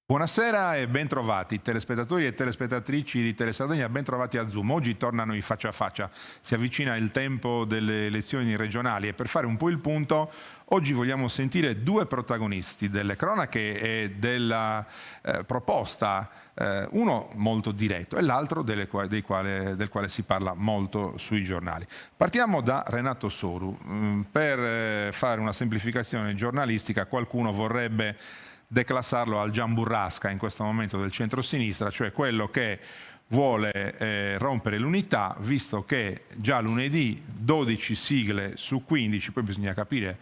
Buonasera e ben trovati telespettatori e telespettatrici di Telesardegna, ben trovati a Zoom. Oggi tornano i faccia a faccia, si avvicina il tempo delle elezioni regionali e per fare un po' il punto oggi vogliamo sentire due protagonisti delle cronache e della proposta, uno molto diretto e l'altro del quale si parla molto sui giornali. Partiamo da Renato Soru. Per fare una semplificazione giornalistica qualcuno vorrebbe declassarlo al Gian Burrasca in questo momento del centro-sinistra, cioè quello che vuole rompere l'unità, visto che già lunedì 12 sigle su 15, poi bisogna capire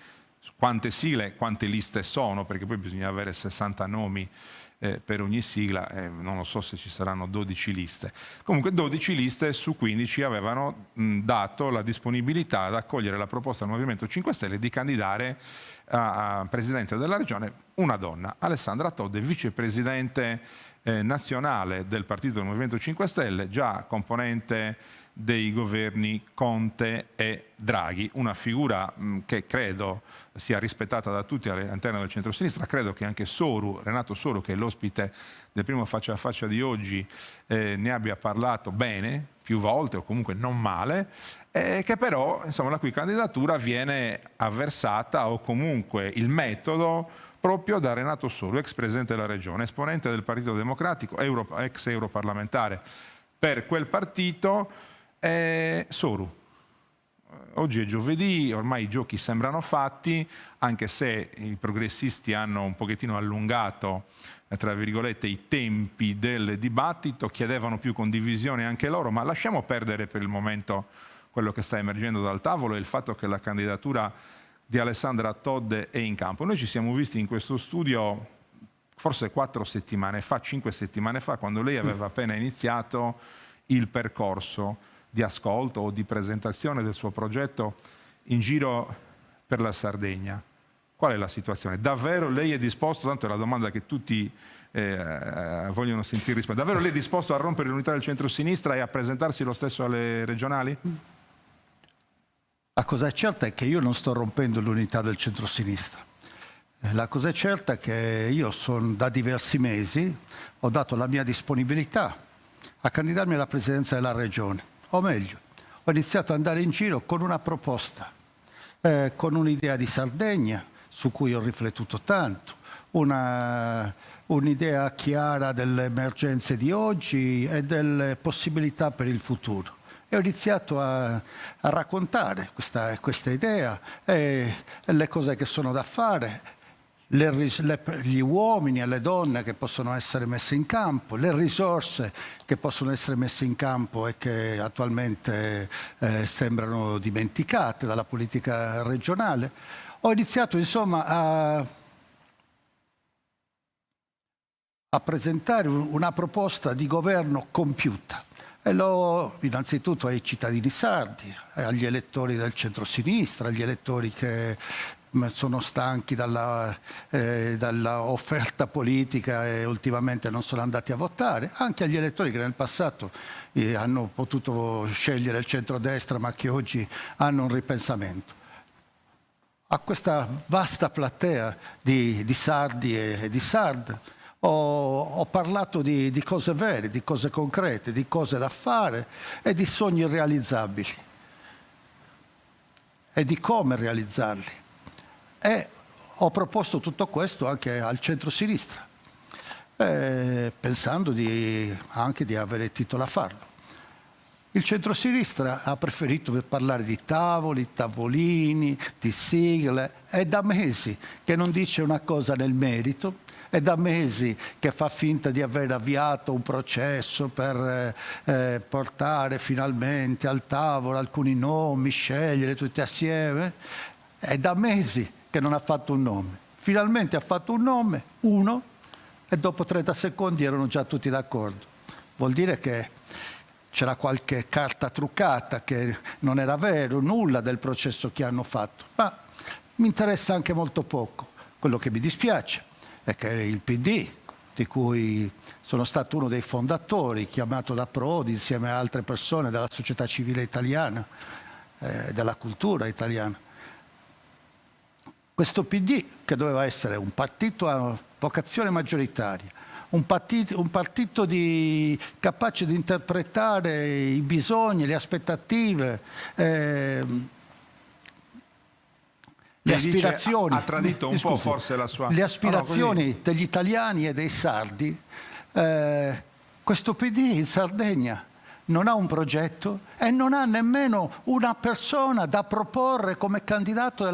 quante sigle, quante liste sono, perché poi bisogna avere 60 nomi per ogni sigla, non lo so se ci saranno 12 liste. Comunque 12 liste su 15 avevano dato la disponibilità ad accogliere la proposta del Movimento 5 Stelle di candidare a Presidente della Regione una donna, Alessandra Todde, vicepresidente nazionale del partito del Movimento 5 Stelle, già componente dei governi Conte e Draghi, una figura che credo sia rispettata da tutti all'interno del centro-sinistra. Credo che anche Soru, Renato Soru, che è l'ospite del primo faccia a faccia di oggi, ne abbia parlato bene, più volte o comunque non male, che però insomma, la cui candidatura viene avversata o comunque il metodo proprio da Renato Soru, ex presidente della Regione, esponente del Partito Democratico, ex europarlamentare per quel partito. Soru, oggi è giovedì, ormai i giochi sembrano fatti, anche se i progressisti hanno un pochettino allungato, tra virgolette, i tempi del dibattito, chiedevano più condivisione anche loro, ma lasciamo perdere per il momento quello che sta emergendo dal tavolo e il fatto che la candidatura di Alessandra Todde è in campo. Noi ci siamo visti in questo studio forse 4 settimane fa, 5 settimane fa, quando lei aveva appena iniziato il percorso di ascolto o di presentazione del suo progetto in giro per la Sardegna. Qual è la situazione? Davvero lei è disposto, tanto è la domanda che tutti vogliono sentire rispondere, davvero lei è disposto a rompere l'unità del centro-sinistra e a presentarsi lo stesso alle regionali? La cosa certa è che io non sto rompendo l'unità del centro-sinistra. La cosa certa è che io da diversi mesi ho dato la mia disponibilità a candidarmi alla presidenza della regione. O meglio, ho iniziato ad andare in giro con una proposta, con un'idea di Sardegna su cui ho riflettuto tanto, un'idea chiara delle emergenze di oggi e delle possibilità per il futuro. E ho iniziato a raccontare questa idea e le cose che sono da fare, gli uomini e le donne che possono essere messe in campo, le risorse che possono essere messe in campo e che attualmente sembrano dimenticate dalla politica regionale. Ho iniziato insomma a presentare una proposta di governo compiuta e l'ho innanzitutto ai cittadini sardi, agli elettori del centro-sinistra, agli elettori che sono stanchi dalla offerta politica e ultimamente non sono andati a votare, anche agli elettori che nel passato hanno potuto scegliere il centrodestra ma che oggi hanno un ripensamento. A questa vasta platea di sardi e di sarde ho parlato di cose vere, di cose concrete, di cose da fare e di sogni realizzabili e di come realizzarli. E ho proposto tutto questo anche al centro-sinistra, pensando anche di avere titolo a farlo. Il centro-sinistra ha preferito parlare di tavoli, tavolini, di sigle. È da mesi che non dice una cosa nel merito, è da mesi che fa finta di aver avviato un processo per portare finalmente al tavolo alcuni nomi, scegliere tutti assieme. È da mesi che non ha fatto un nome. Finalmente ha fatto un nome, uno, e dopo 30 secondi erano già tutti d'accordo. Vuol dire che c'era qualche carta truccata che non era vero, nulla del processo che hanno fatto, ma mi interessa anche molto poco. Quello che mi dispiace è che il PD, di cui sono stato uno dei fondatori, chiamato da Prodi insieme a altre persone della società civile italiana, della cultura italiana, questo PD, che doveva essere un partito a vocazione maggioritaria, un partito capace di interpretare i bisogni, le aspettative, le aspirazioni, ha tradito un po' forse la sua... le aspirazioni degli italiani e dei sardi. Questo PD in Sardegna non ha un progetto e non ha nemmeno una persona da proporre come candidato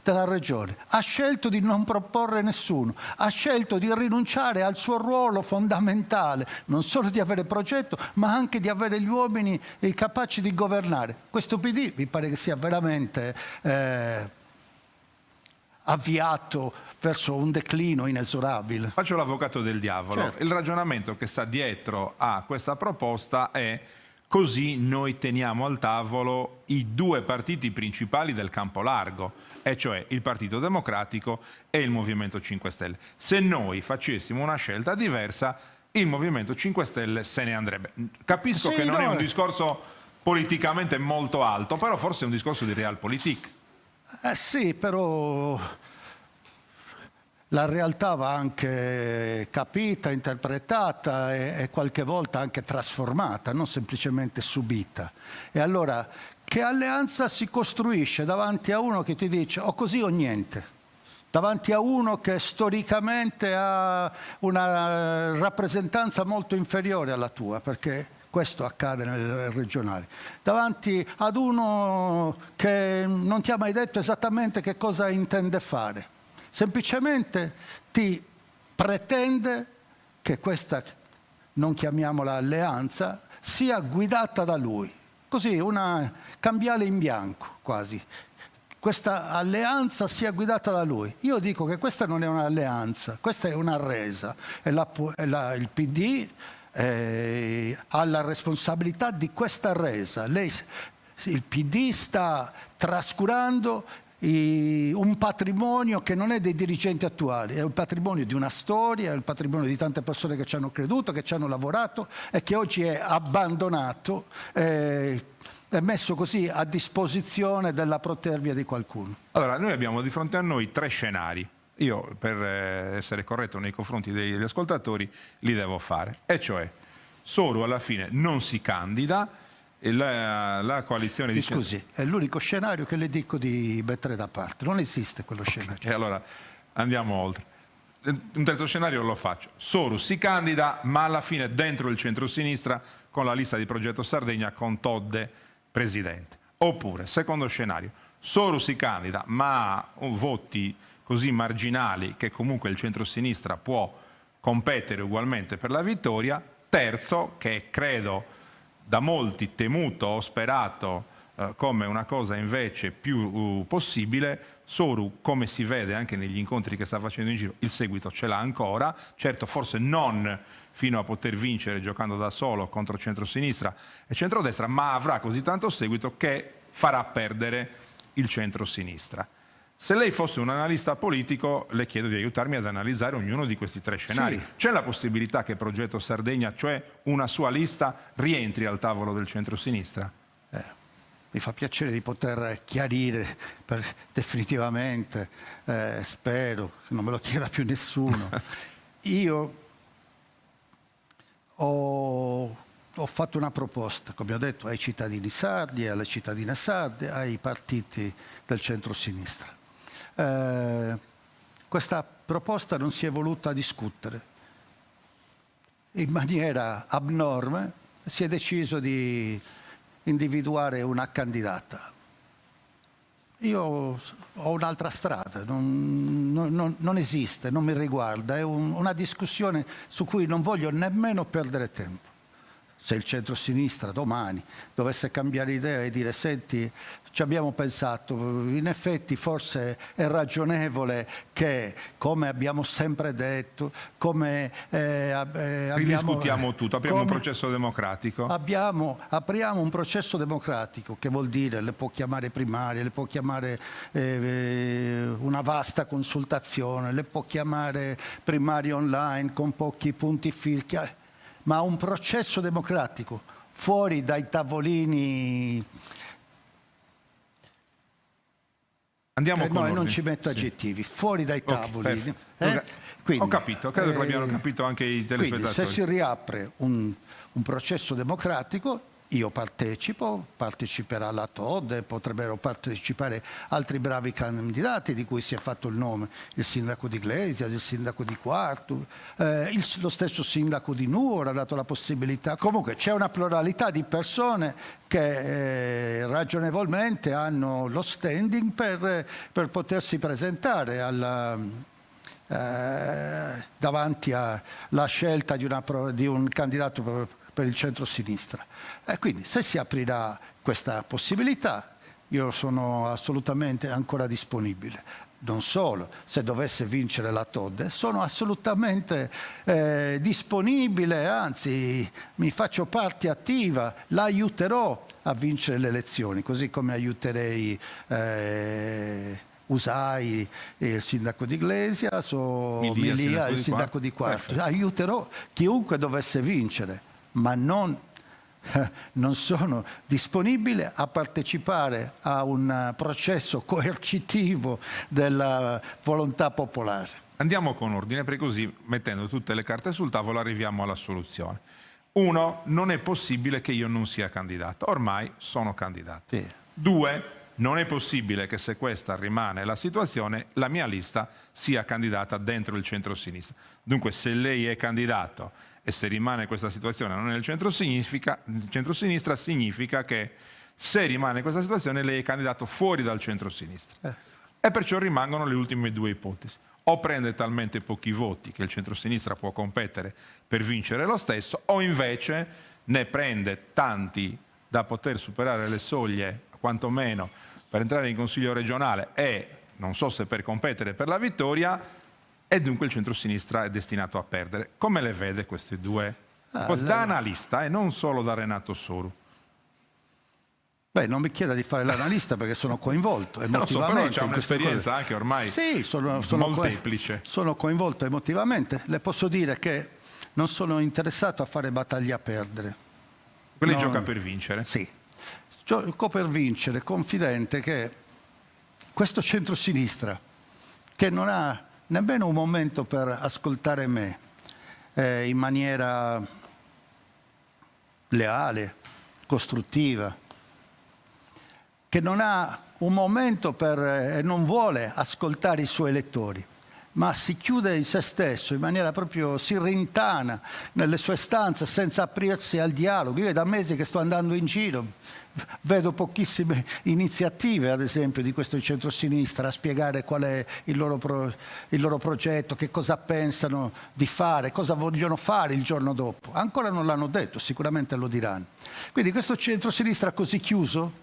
della regione. Ha scelto di non proporre nessuno, ha scelto di rinunciare al suo ruolo fondamentale, non solo di avere progetto, ma anche di avere gli uomini capaci di governare. Questo PD mi pare che sia veramente avviato verso un declino inesorabile. Faccio l'avvocato del diavolo. Certo. Il ragionamento che sta dietro a questa proposta è: così noi teniamo al tavolo i due partiti principali del campo largo, e cioè il Partito Democratico e il Movimento 5 Stelle. Se noi facessimo una scelta diversa, il Movimento 5 Stelle se ne andrebbe. Capisco che non è un discorso politicamente molto alto, però forse è un discorso di realpolitik. Sì, però la realtà va anche capita, interpretata e qualche volta anche trasformata, non semplicemente subita. E allora, che alleanza si costruisce davanti a uno che ti dice o così o niente? Davanti a uno che storicamente ha una rappresentanza molto inferiore alla tua, perché questo accade nelle regionali. Davanti ad uno che non ti ha mai detto esattamente che cosa intende fare. Semplicemente ti pretende che questa, non chiamiamola alleanza, sia guidata da lui. Così, una cambiale in bianco, quasi. Questa alleanza sia guidata da lui. Io dico che questa non è un'alleanza, questa è una resa. Il PD ha la responsabilità di questa resa. Il PD sta trascurando un patrimonio che non è dei dirigenti attuali, è un patrimonio di una storia, è il patrimonio di tante persone che ci hanno creduto, che ci hanno lavorato e che oggi è abbandonato, è messo così a disposizione della protervia di qualcuno. Allora, noi abbiamo di fronte a noi tre scenari. Io, per essere corretto nei confronti degli ascoltatori, li devo fare. E cioè, Soru alla fine non si candida, e la coalizione di... Scusi, è l'unico scenario che le dico di mettere da parte. Non esiste quello scenario. E allora andiamo oltre. Un terzo scenario lo faccio. Soru si candida, ma alla fine dentro il centro-sinistra con la lista di Progetto Sardegna con Todde presidente. Oppure, secondo scenario, Soru si candida, ma ha voti così marginali che comunque il centro-sinistra può competere ugualmente per la vittoria. Terzo, che credo da molti temuto o sperato come una cosa invece più possibile, Soru, come si vede anche negli incontri che sta facendo in giro, il seguito ce l'ha ancora, certo forse non fino a poter vincere giocando da solo contro centrosinistra e centrodestra, ma avrà così tanto seguito che farà perdere il centrosinistra. Se lei fosse un analista politico, le chiedo di aiutarmi ad analizzare ognuno di questi tre scenari. Sì. C'è la possibilità che Progetto Sardegna, cioè una sua lista, rientri al tavolo del centrosinistra? Mi fa piacere di poter chiarire definitivamente, spero che non me lo chieda più nessuno. Io ho fatto una proposta, come ho detto, ai cittadini sardi, alle cittadine sarde, ai partiti del centro-sinistra. Questa proposta non si è voluta discutere. In maniera abnorme si è deciso di individuare una candidata. Io ho un'altra strada, non esiste, non mi riguarda, è una discussione su cui non voglio nemmeno perdere tempo. se il centro-sinistra domani dovesse cambiare idea e dire senti, ci abbiamo pensato, in effetti forse è ragionevole che, come abbiamo sempre detto, come ridiscutiamo tutto, apriamo un processo democratico. Apriamo un processo democratico, che vuol dire, le può chiamare primarie, le può chiamare una vasta consultazione, le può chiamare primarie online con pochi punti fischi, ma un processo democratico fuori dai tavolini. Andiamo con non ci metto aggettivi, fuori dai tavolini. Quindi, ho capito, credo che l'abbiano capito anche i telespettatori. Quindi, se si riapre un processo democratico, io parteciperà la TOD, potrebbero partecipare altri bravi candidati di cui si è fatto il nome, il sindaco di Iglesias, il sindaco di Quartu, lo stesso sindaco di Nuoro ha dato la possibilità. Comunque c'è una pluralità di persone che ragionevolmente hanno lo standing per potersi presentare davanti alla scelta di un candidato per il centro-sinistra. Quindi se si aprirà questa possibilità, io sono assolutamente ancora disponibile. Non solo, se dovesse vincere la TOD, sono assolutamente disponibile, anzi mi faccio parte attiva, la aiuterò a vincere le elezioni, così come aiuterei Usai, il sindaco di Iglesias, o Milia, il sindaco di Quartu. Aiuterò chiunque dovesse vincere, ma non sono disponibile a partecipare a un processo coercitivo della volontà popolare. Andiamo con ordine, perché così, mettendo tutte le carte sul tavolo, arriviamo alla soluzione. 1. Non è possibile che io non sia candidato. Ormai sono candidato. 2. Non è possibile che, se questa rimane la situazione, la mia lista sia candidata dentro il centro-sinistra. Dunque, se lei è candidato e se rimane questa situazione non è il centro-sinistra, significa che, se rimane questa situazione, lei è candidato fuori dal centro-sinistra. E perciò rimangono le ultime due ipotesi. O prende talmente pochi voti che il centro-sinistra può competere per vincere lo stesso, o invece ne prende tanti da poter superare le soglie, quantomeno per entrare in consiglio regionale e non so se per competere per la vittoria, e dunque il centro-sinistra è destinato a perdere. Come le vede queste due? Da analista e non solo da Renato Soru. Beh, non mi chieda di fare l'analista perché sono coinvolto emotivamente. Però c'è un'esperienza anche ormai molteplice. Sono coinvolto emotivamente. Le posso dire che non sono interessato a fare battaglie a perdere. Lei gioca per vincere? Sì. Gioco per vincere, confidente che questo centro-sinistra, che non ha nemmeno un momento per ascoltare me in maniera leale, costruttiva, che non ha un momento e non vuole ascoltare i suoi elettori, ma si chiude in se stesso in maniera proprio, si rintana nelle sue stanze senza aprirsi al dialogo. Io è da mesi che sto andando in giro, vedo pochissime iniziative, ad esempio, di questo centro-sinistra a spiegare qual è il loro progetto, che cosa pensano di fare, cosa vogliono fare il giorno dopo. Ancora non l'hanno detto, sicuramente lo diranno. Quindi questo centro-sinistra così chiuso,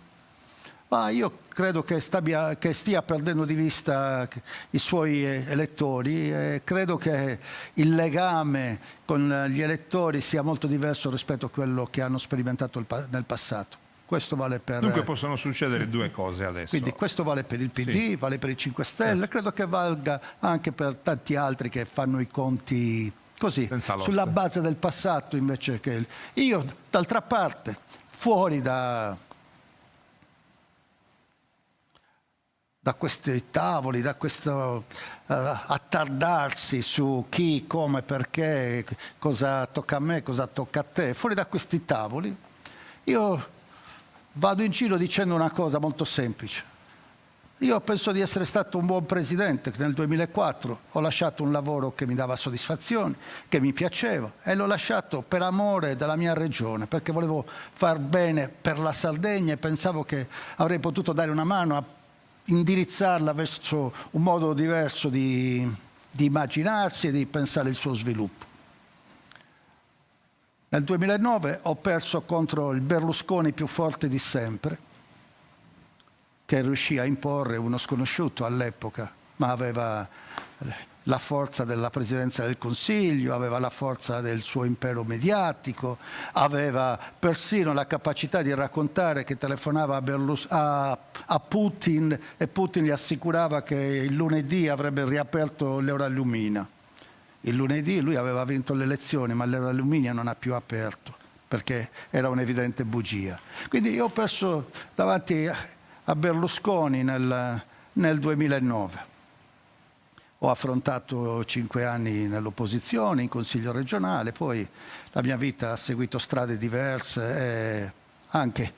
ma io credo che stia perdendo di vista i suoi elettori e credo che il legame con gli elettori sia molto diverso rispetto a quello che hanno sperimentato nel passato. Questo vale per... Dunque possono succedere due cose adesso. Quindi questo vale per il PD, vale per i 5 Stelle, credo che valga anche per tanti altri che fanno i conti così, sulla base del passato invece che... Io, d'altra parte, fuori da questi tavoli, da questo attardarsi su chi, come, perché, cosa tocca a me, cosa tocca a te, fuori da questi tavoli, io vado in giro dicendo una cosa molto semplice. Io penso di essere stato un buon presidente. Nel 2004 ho lasciato un lavoro che mi dava soddisfazione, che mi piaceva, e l'ho lasciato per amore della mia regione, perché volevo far bene per la Sardegna e pensavo che avrei potuto dare una mano a indirizzarla verso un modo diverso di immaginarsi e di pensare il suo sviluppo. Nel 2009 ho perso contro il Berlusconi più forte di sempre, che riuscì a imporre uno sconosciuto all'epoca, ma aveva la forza della Presidenza del Consiglio, aveva la forza del suo impero mediatico, aveva persino la capacità di raccontare che telefonava a Putin e Putin gli assicurava che il lunedì avrebbe riaperto l'Euralumina. Il lunedì lui aveva vinto le elezioni, ma l'Euralumina non ha più aperto, perché era un'evidente bugia. Quindi io ho perso davanti a Berlusconi nel 2009. Ho affrontato 5 anni nell'opposizione, in Consiglio regionale, poi la mia vita ha seguito strade diverse e anche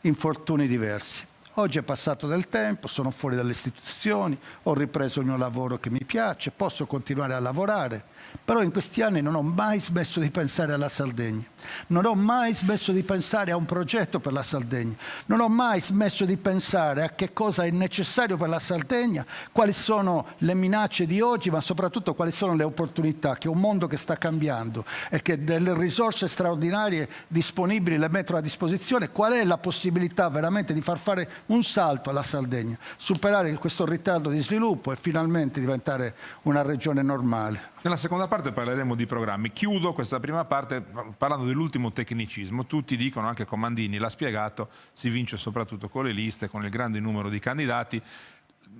infortuni diversi. Oggi è passato del tempo, sono fuori dalle istituzioni, ho ripreso il mio lavoro che mi piace, posso continuare a lavorare, però in questi anni non ho mai smesso di pensare alla Sardegna, non ho mai smesso di pensare a un progetto per la Sardegna, non ho mai smesso di pensare a che cosa è necessario per la Sardegna, quali sono le minacce di oggi, ma soprattutto quali sono le opportunità, che è un mondo che sta cambiando e che delle risorse straordinarie disponibili le mettono a disposizione, qual è la possibilità veramente di far fare un salto alla Sardegna, superare questo ritardo di sviluppo e finalmente diventare una regione normale. Nella seconda parte parleremo di programmi. Chiudo questa prima parte parlando dell'ultimo tecnicismo. Tutti dicono, anche Comandini l'ha spiegato, si vince soprattutto con le liste, con il grande numero di candidati.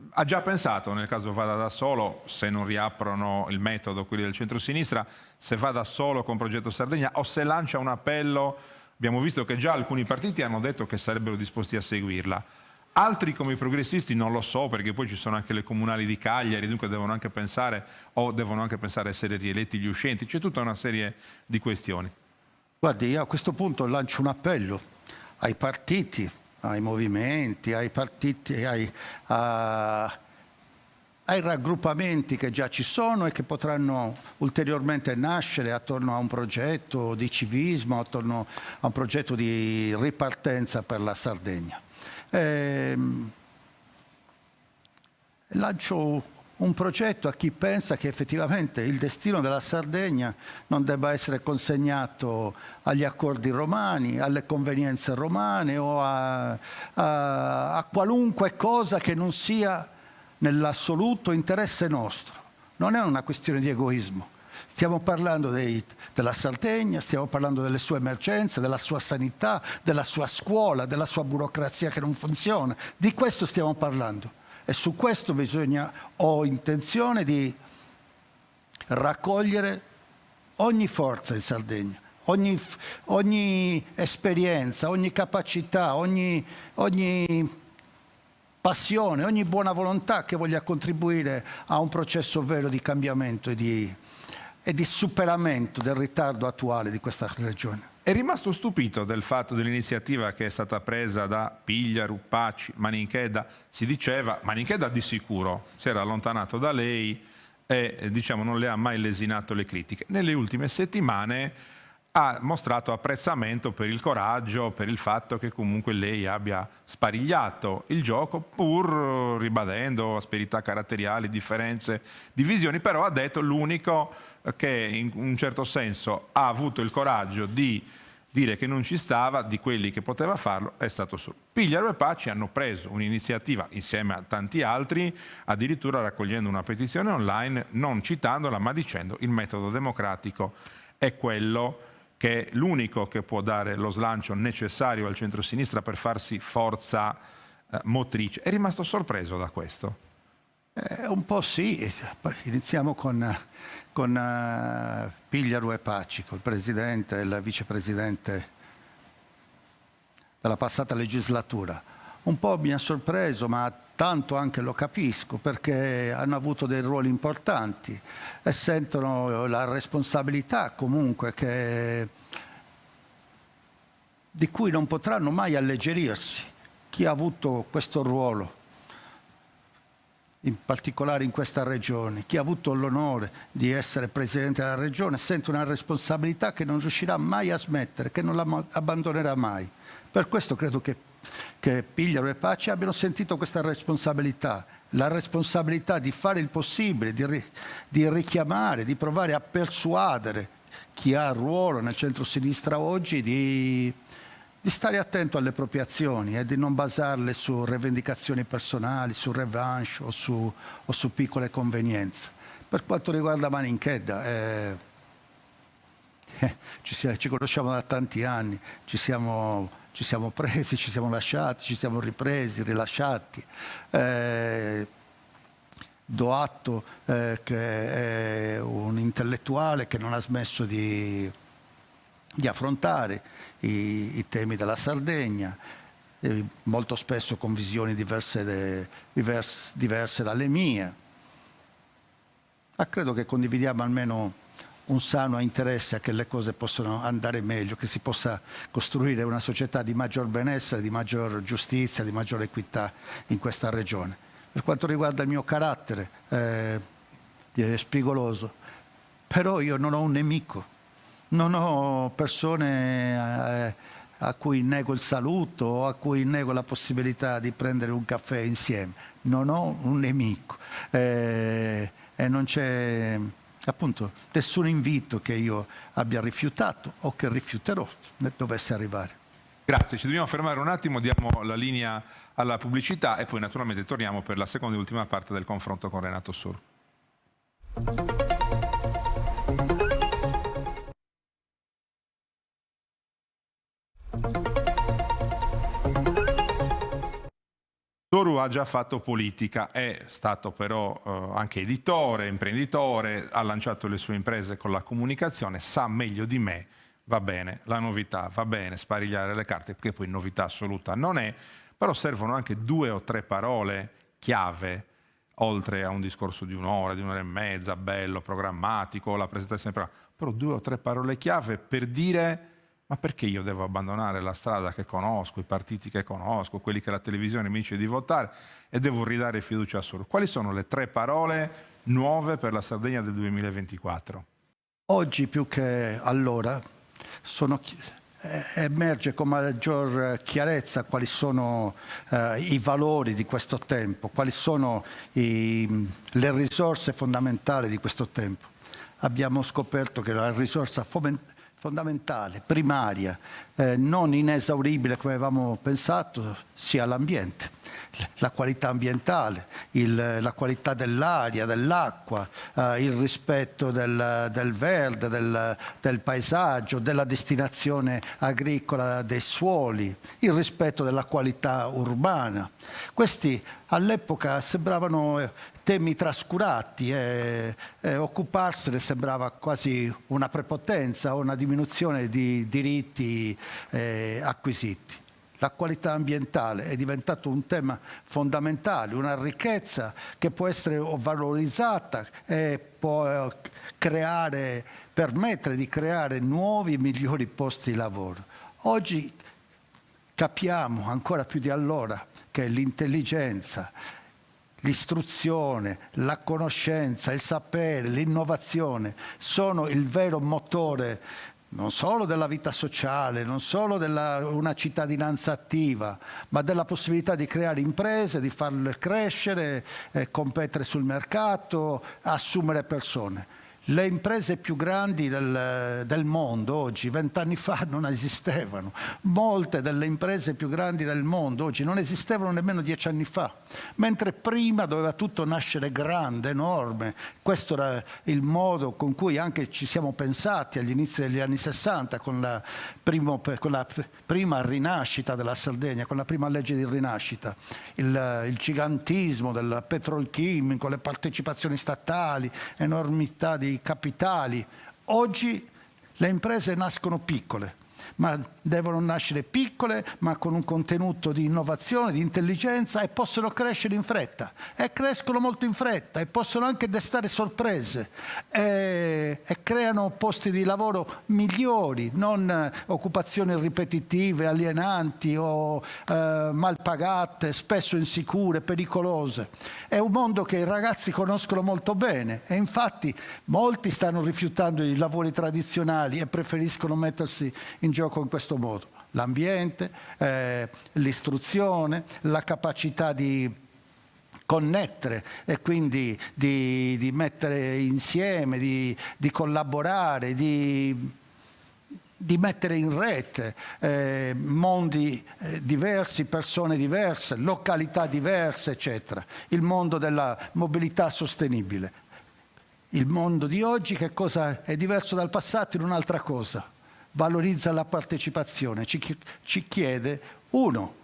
Ha già pensato, nel caso vada da solo, se non riaprono il metodo, quelli del centro-sinistra, se va da solo con Progetto Sardegna o se lancia un appello? Abbiamo visto che già alcuni partiti hanno detto che sarebbero disposti a seguirla. Altri come i progressisti non lo so, perché poi ci sono anche le comunali di Cagliari, dunque devono anche pensare a essere rieletti gli uscenti. C'è tutta una serie di questioni. Guardi, io a questo punto lancio un appello ai partiti, ai movimenti, ai partiti, ai raggruppamenti che già ci sono e che potranno ulteriormente nascere attorno a un progetto di civismo, attorno a un progetto di ripartenza per la Sardegna. Lancio un progetto a chi pensa che effettivamente il destino della Sardegna non debba essere consegnato agli accordi romani, alle convenienze romane o a qualunque cosa che non sia nell'assoluto interesse nostro. Non è una questione di egoismo. Stiamo parlando della Sardegna, stiamo parlando delle sue emergenze, della sua sanità, della sua scuola, della sua burocrazia che non funziona. Di questo stiamo parlando. E su questo ho intenzione di raccogliere ogni forza in Sardegna, ogni esperienza, ogni capacità, ogni passione, ogni buona volontà che voglia contribuire a un processo vero di cambiamento e di superamento del ritardo attuale di questa regione. È rimasto stupito del fatto dell'iniziativa che è stata presa da Pigliaru, Paci, Maninchedda. Si diceva, Maninchedda di sicuro si era allontanato da lei e non le ha mai lesinato le critiche. Nelle ultime settimane ha mostrato apprezzamento per il coraggio, per il fatto che comunque lei abbia sparigliato il gioco, pur ribadendo asperità caratteriali, differenze, divisioni, però ha detto l'unico che in un certo senso ha avuto il coraggio di dire che non ci stava, di quelli che poteva farlo, è stato solo. Pigliaru e Paci hanno preso un'iniziativa insieme a tanti altri, addirittura raccogliendo una petizione online, non citandola, ma dicendo il metodo democratico è quello che è l'unico che può dare lo slancio necessario al centro-sinistra per farsi forza motrice. È rimasto sorpreso da questo? Un po' sì, iniziamo con Pigliaru e Paci, col presidente e il vicepresidente della passata legislatura. Un po' mi ha sorpreso, ma tanto anche lo capisco, perché hanno avuto dei ruoli importanti e sentono la responsabilità comunque di cui non potranno mai alleggerirsi. Chi ha avuto questo ruolo, in particolare in questa regione, chi ha avuto l'onore di essere presidente della regione, sente una responsabilità che non riuscirà mai a smettere, che non la abbandonerà mai. Per questo credo che Pigliaru e Paci abbiano sentito questa responsabilità, la responsabilità di fare il possibile, di richiamare, di provare a persuadere chi ha il ruolo nel centro-sinistra oggi di stare attento alle proprie azioni e di non basarle su rivendicazioni personali, su revanche o su piccole convenienze. Per quanto riguarda Maninchedda, ci conosciamo da tanti anni, ci siamo presi, ci siamo lasciati, ci siamo ripresi, rilasciati. Do atto che è un intellettuale che non ha smesso di affrontare i temi della Sardegna, molto spesso con visioni diverse dalle mie. Ma credo che condividiamo almeno un sano interesse a che le cose possano andare meglio, che si possa costruire una società di maggior benessere, di maggior giustizia, di maggior equità in questa regione. Per quanto riguarda il mio carattere spigoloso, però io non ho un nemico, non ho persone a cui nego il saluto o a cui nego la possibilità di prendere un caffè insieme. Non ho un nemico e non c'è appunto nessun invito che io abbia rifiutato o che rifiuterò dovesse arrivare. Grazie, ci dobbiamo fermare un attimo, diamo la linea alla pubblicità e poi naturalmente torniamo per la seconda e ultima parte del confronto con Renato Suru. Suru ha già fatto politica, è stato però anche editore, imprenditore, ha lanciato le sue imprese con la comunicazione, sa meglio di me, va bene, la novità, va bene, sparigliare le carte, perché poi novità assoluta non è, però servono anche 2 o 3 parole chiave, oltre a un discorso di un'ora e mezza, bello, programmatico, la presentazione, però 2 o 3 parole chiave per dire: ma perché io devo abbandonare la strada che conosco, i partiti che conosco, quelli che la televisione mi dice di votare, e devo ridare fiducia a Suru? Quali sono le 3 parole nuove per la Sardegna del 2024? Oggi più che allora emerge con maggior chiarezza quali sono i valori di questo tempo, quali sono le risorse fondamentali di questo tempo. Abbiamo scoperto che la risorsa fondamentale, primaria, non inesauribile come avevamo pensato, sia l'ambiente, la qualità ambientale, la qualità dell'aria, dell'acqua, il rispetto del verde, del paesaggio, della destinazione agricola dei suoli, il rispetto della qualità urbana. Questi all'epoca sembravano temi trascurati e occuparsene sembrava quasi una prepotenza o una diminuzione di diritti acquisiti. La qualità ambientale è diventato un tema fondamentale, una ricchezza che può essere valorizzata e può permettere di creare nuovi e migliori posti di lavoro. Oggi capiamo ancora più di allora che l'intelligenza, l'istruzione, la conoscenza, il sapere, l'innovazione sono il vero motore non solo della vita sociale, non solo una cittadinanza attiva, ma della possibilità di creare imprese, di farle crescere, competere sul mercato, assumere persone. Le imprese più grandi del mondo oggi, 20 anni fa, non esistevano. Molte delle imprese più grandi del mondo oggi non esistevano nemmeno 10 anni fa, mentre prima doveva tutto nascere grande, enorme. Questo era il modo con cui anche ci siamo pensati agli inizi degli anni 60, con la prima rinascita della Sardegna, con la prima legge di rinascita, il gigantismo del petrolchimico, le partecipazioni statali, enormità di capitali. Oggi le imprese nascono piccole, ma devono nascere piccole, ma con un contenuto di innovazione, di intelligenza, e possono crescere in fretta, e crescono molto in fretta, e possono anche destare sorprese, e creano posti di lavoro migliori, non occupazioni ripetitive, alienanti o mal pagate, spesso insicure, pericolose. È un mondo che i ragazzi conoscono molto bene, e infatti molti stanno rifiutando i lavori tradizionali e preferiscono mettersi in gioco in questo modo. L'ambiente, l'istruzione, la capacità di connettere e quindi di mettere insieme, di collaborare, di mettere in rete mondi diversi, persone diverse, località diverse, eccetera. Il mondo della mobilità sostenibile. Il mondo di oggi che cosa è diverso dal passato in un'altra cosa? Valorizza la partecipazione, ci chiede, uno,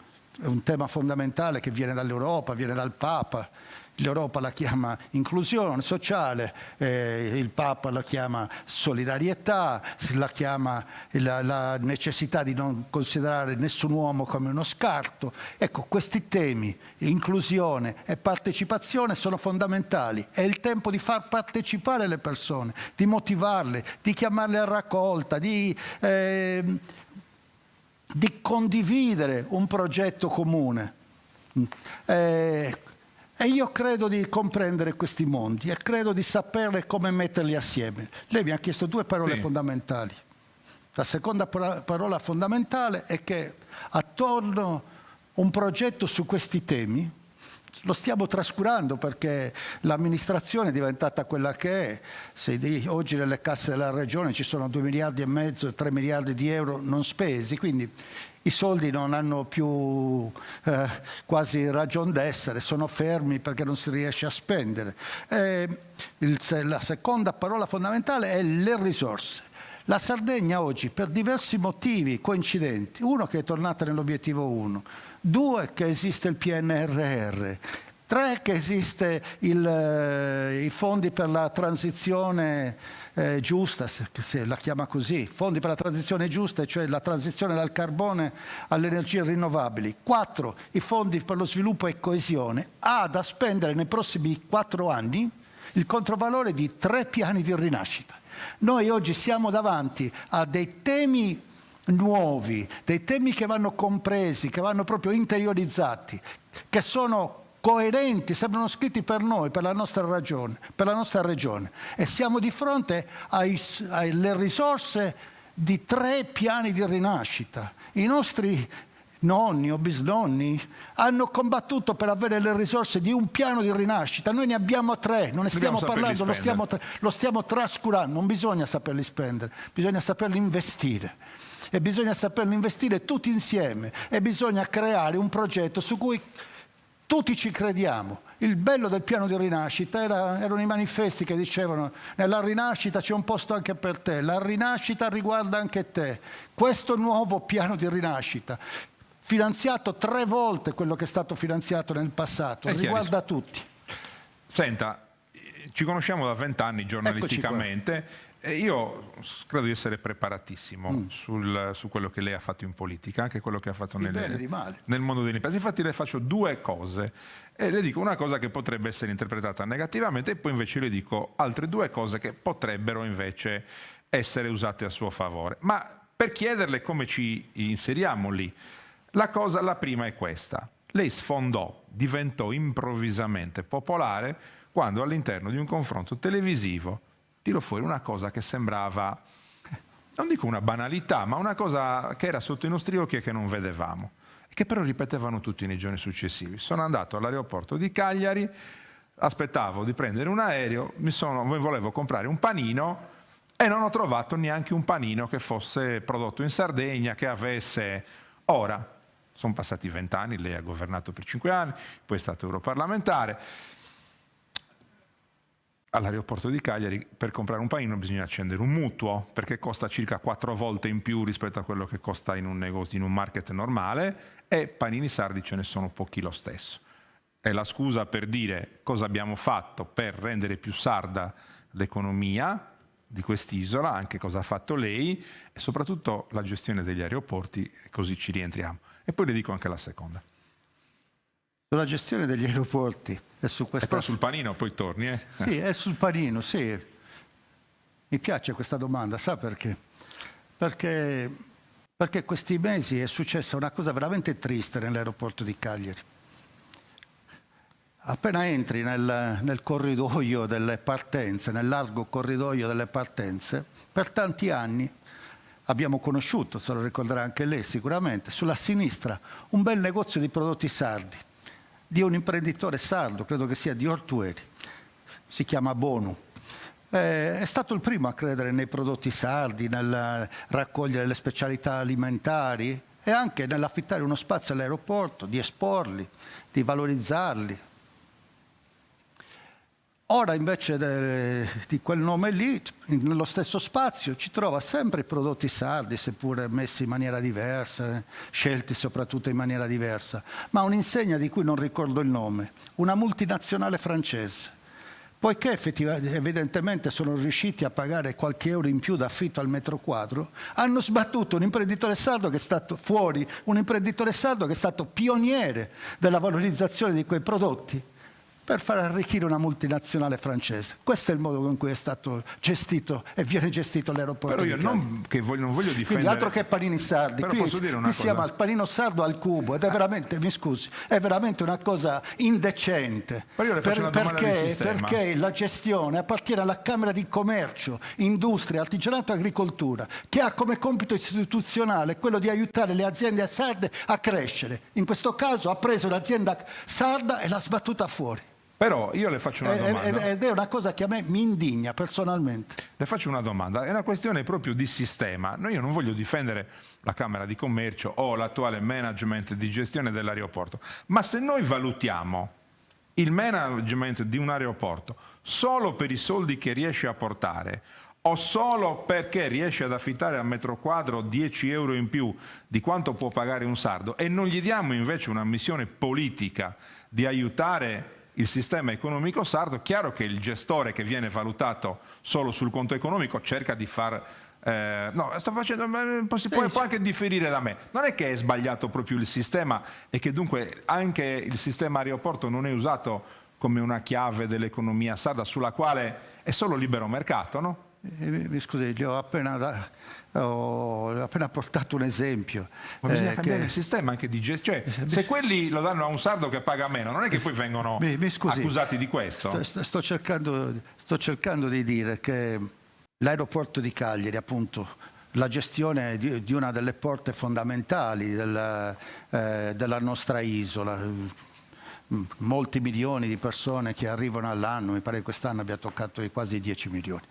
è un tema fondamentale che viene dall'Europa, viene dal Papa. L'Europa la chiama inclusione sociale, il Papa la chiama solidarietà, la chiama la necessità di non considerare nessun uomo come uno scarto. Ecco, questi temi, inclusione e partecipazione, sono fondamentali. È il tempo di far partecipare le persone, di motivarle, di chiamarle a raccolta, di condividere un progetto comune. E io credo di comprendere questi mondi e credo di sapere come metterli assieme. Lei mi ha chiesto due parole fondamentali. La seconda parola fondamentale è che attorno a un progetto su questi temi lo stiamo trascurando perché l'amministrazione è diventata quella che è. Oggi nelle casse della regione ci sono 2,5 miliardi, 3 miliardi di euro non spesi, quindi i soldi non hanno più quasi ragion d'essere, sono fermi perché non si riesce a spendere. La seconda parola fondamentale è le risorse. La Sardegna oggi, per diversi motivi coincidenti, uno che è tornata nell'obiettivo 1, 2 che esiste il PNRR, 3 che esiste i fondi per la transizione giusta, se la chiama così, fondi per la transizione giusta, cioè la transizione dal carbone alle energie rinnovabili, 4 i fondi per lo sviluppo e coesione, ha da spendere nei prossimi 4 anni il controvalore di 3 piani di rinascita. Noi oggi siamo davanti a dei temi nuovi, dei temi che vanno compresi, che vanno proprio interiorizzati, che sono coerenti, sembrano scritti per noi, per la nostra regione, e siamo di fronte alle risorse di 3 piani di rinascita. I nostri nonni o bisnonni hanno combattuto per avere le risorse di un piano di rinascita, noi ne abbiamo 3, non ne stiamo parlando, lo stiamo trascurando. Non bisogna saperli spendere, bisogna saperli investire. E bisogna saperli investire tutti insieme e bisogna creare un progetto su cui tutti ci crediamo. Il bello del piano di rinascita erano i manifesti che dicevano: nella rinascita c'è un posto anche per te, la rinascita riguarda anche te. Questo nuovo piano di rinascita, finanziato 3 volte quello che è stato finanziato nel passato, riguarda tutti. Senta, ci conosciamo da 20 anni giornalisticamente. Io credo di essere preparatissimo su quello che lei ha fatto in politica, anche quello che ha fatto nel mondo delle imprese. Infatti le faccio 2 cose e le dico una cosa che potrebbe essere interpretata negativamente e poi invece le dico altre 2 cose che potrebbero invece essere usate a suo favore. Ma per chiederle come ci inseriamo lì, la prima è questa. Lei sfondò, diventò improvvisamente popolare quando all'interno di un confronto televisivo tirò fuori una cosa che sembrava, non dico una banalità, ma una cosa che era sotto i nostri occhi e che non vedevamo, e che però ripetevano tutti nei giorni successivi. Sono andato all'aeroporto di Cagliari, aspettavo di prendere un aereo, volevo comprare un panino e non ho trovato neanche un panino che fosse prodotto in Sardegna, che avesse... Ora, sono passati 20 anni, lei ha governato per 5 anni, poi è stato europarlamentare. All'aeroporto di Cagliari per comprare un panino bisogna accendere un mutuo perché costa circa 4 volte in più rispetto a quello che costa in un negozio, in un market normale, e panini sardi ce ne sono pochi lo stesso. È la scusa per dire cosa abbiamo fatto per rendere più sarda l'economia di quest'isola, anche cosa ha fatto lei e soprattutto la gestione degli aeroporti, così ci rientriamo. E poi le dico anche la seconda. Sulla gestione degli aeroporti e su questa... però sul panino poi torni, eh? Sì, è sul panino, sì. Mi piace questa domanda, sa perché? Perché questi mesi è successa una cosa veramente triste nell'aeroporto di Cagliari. Appena entri nel corridoio delle partenze, nel largo corridoio delle partenze, per tanti anni abbiamo conosciuto, se lo ricorderà anche lei sicuramente, sulla sinistra un bel negozio di prodotti sardi. di un imprenditore sardo, credo che sia di Ortueri, si chiama Bonu. È stato il primo a credere nei prodotti sardi, nel raccogliere le specialità alimentari e anche nell'affittare uno spazio all'aeroporto, di esporli, di valorizzarli. Ora invece di quel nome lì, nello stesso spazio, ci trova sempre i prodotti sardi, seppure messi in maniera diversa, scelti soprattutto in maniera diversa, ma un'insegna di cui non ricordo il nome, una multinazionale francese. Poiché evidentemente sono riusciti a pagare qualche euro in più d'affitto al metro quadro, hanno sbattuto un imprenditore sardo che è stato fuori, un imprenditore sardo che è stato pioniere della valorizzazione di quei prodotti, per far arricchire una multinazionale francese. Questo è il modo con cui è stato gestito e viene gestito l'aeroporto. Però io non voglio difendere... Quindi altro che panini sardi, qui siamo al panino sardo al cubo ed è veramente, mi scusi, è veramente una cosa indecente. Però io le faccio una domanda di sistema. Perché la gestione appartiene alla Camera di Commercio, Industria, Artigianato e Agricoltura, che ha come compito istituzionale quello di aiutare le aziende sarde a crescere. In questo caso ha preso un'azienda sarda e l'ha sbattuta fuori. Però io le faccio una domanda. Ed è una cosa che a me mi indigna personalmente. Le faccio una domanda, è una questione proprio di sistema. Io non voglio difendere la Camera di Commercio o l'attuale management di gestione dell'aeroporto, ma se noi valutiamo il management di un aeroporto solo per i soldi che riesce a portare o solo perché riesce ad affittare a metro quadro 10 euro in più di quanto può pagare un sardo e non gli diamo invece una missione politica di aiutare il sistema economico sardo, chiaro che il gestore che viene valutato solo sul conto economico cerca di far... no, sto facendo, può anche differire da me. Non è che è sbagliato proprio il sistema e che dunque anche il sistema aeroporto non è usato come una chiave dell'economia sarda sulla quale è solo libero mercato, no? Mi scusi, gli ho appena portato un esempio. Ma bisogna cambiare il sistema anche di gestione. Cioè, se quelli lo danno a un sardo che paga meno, non è che poi vengono accusati di questo. Sto cercando di dire che l'aeroporto di Cagliari, appunto, la gestione di una delle porte fondamentali della nostra isola, molti milioni di persone che arrivano all'anno, mi pare che quest'anno abbia toccato quasi 10 milioni.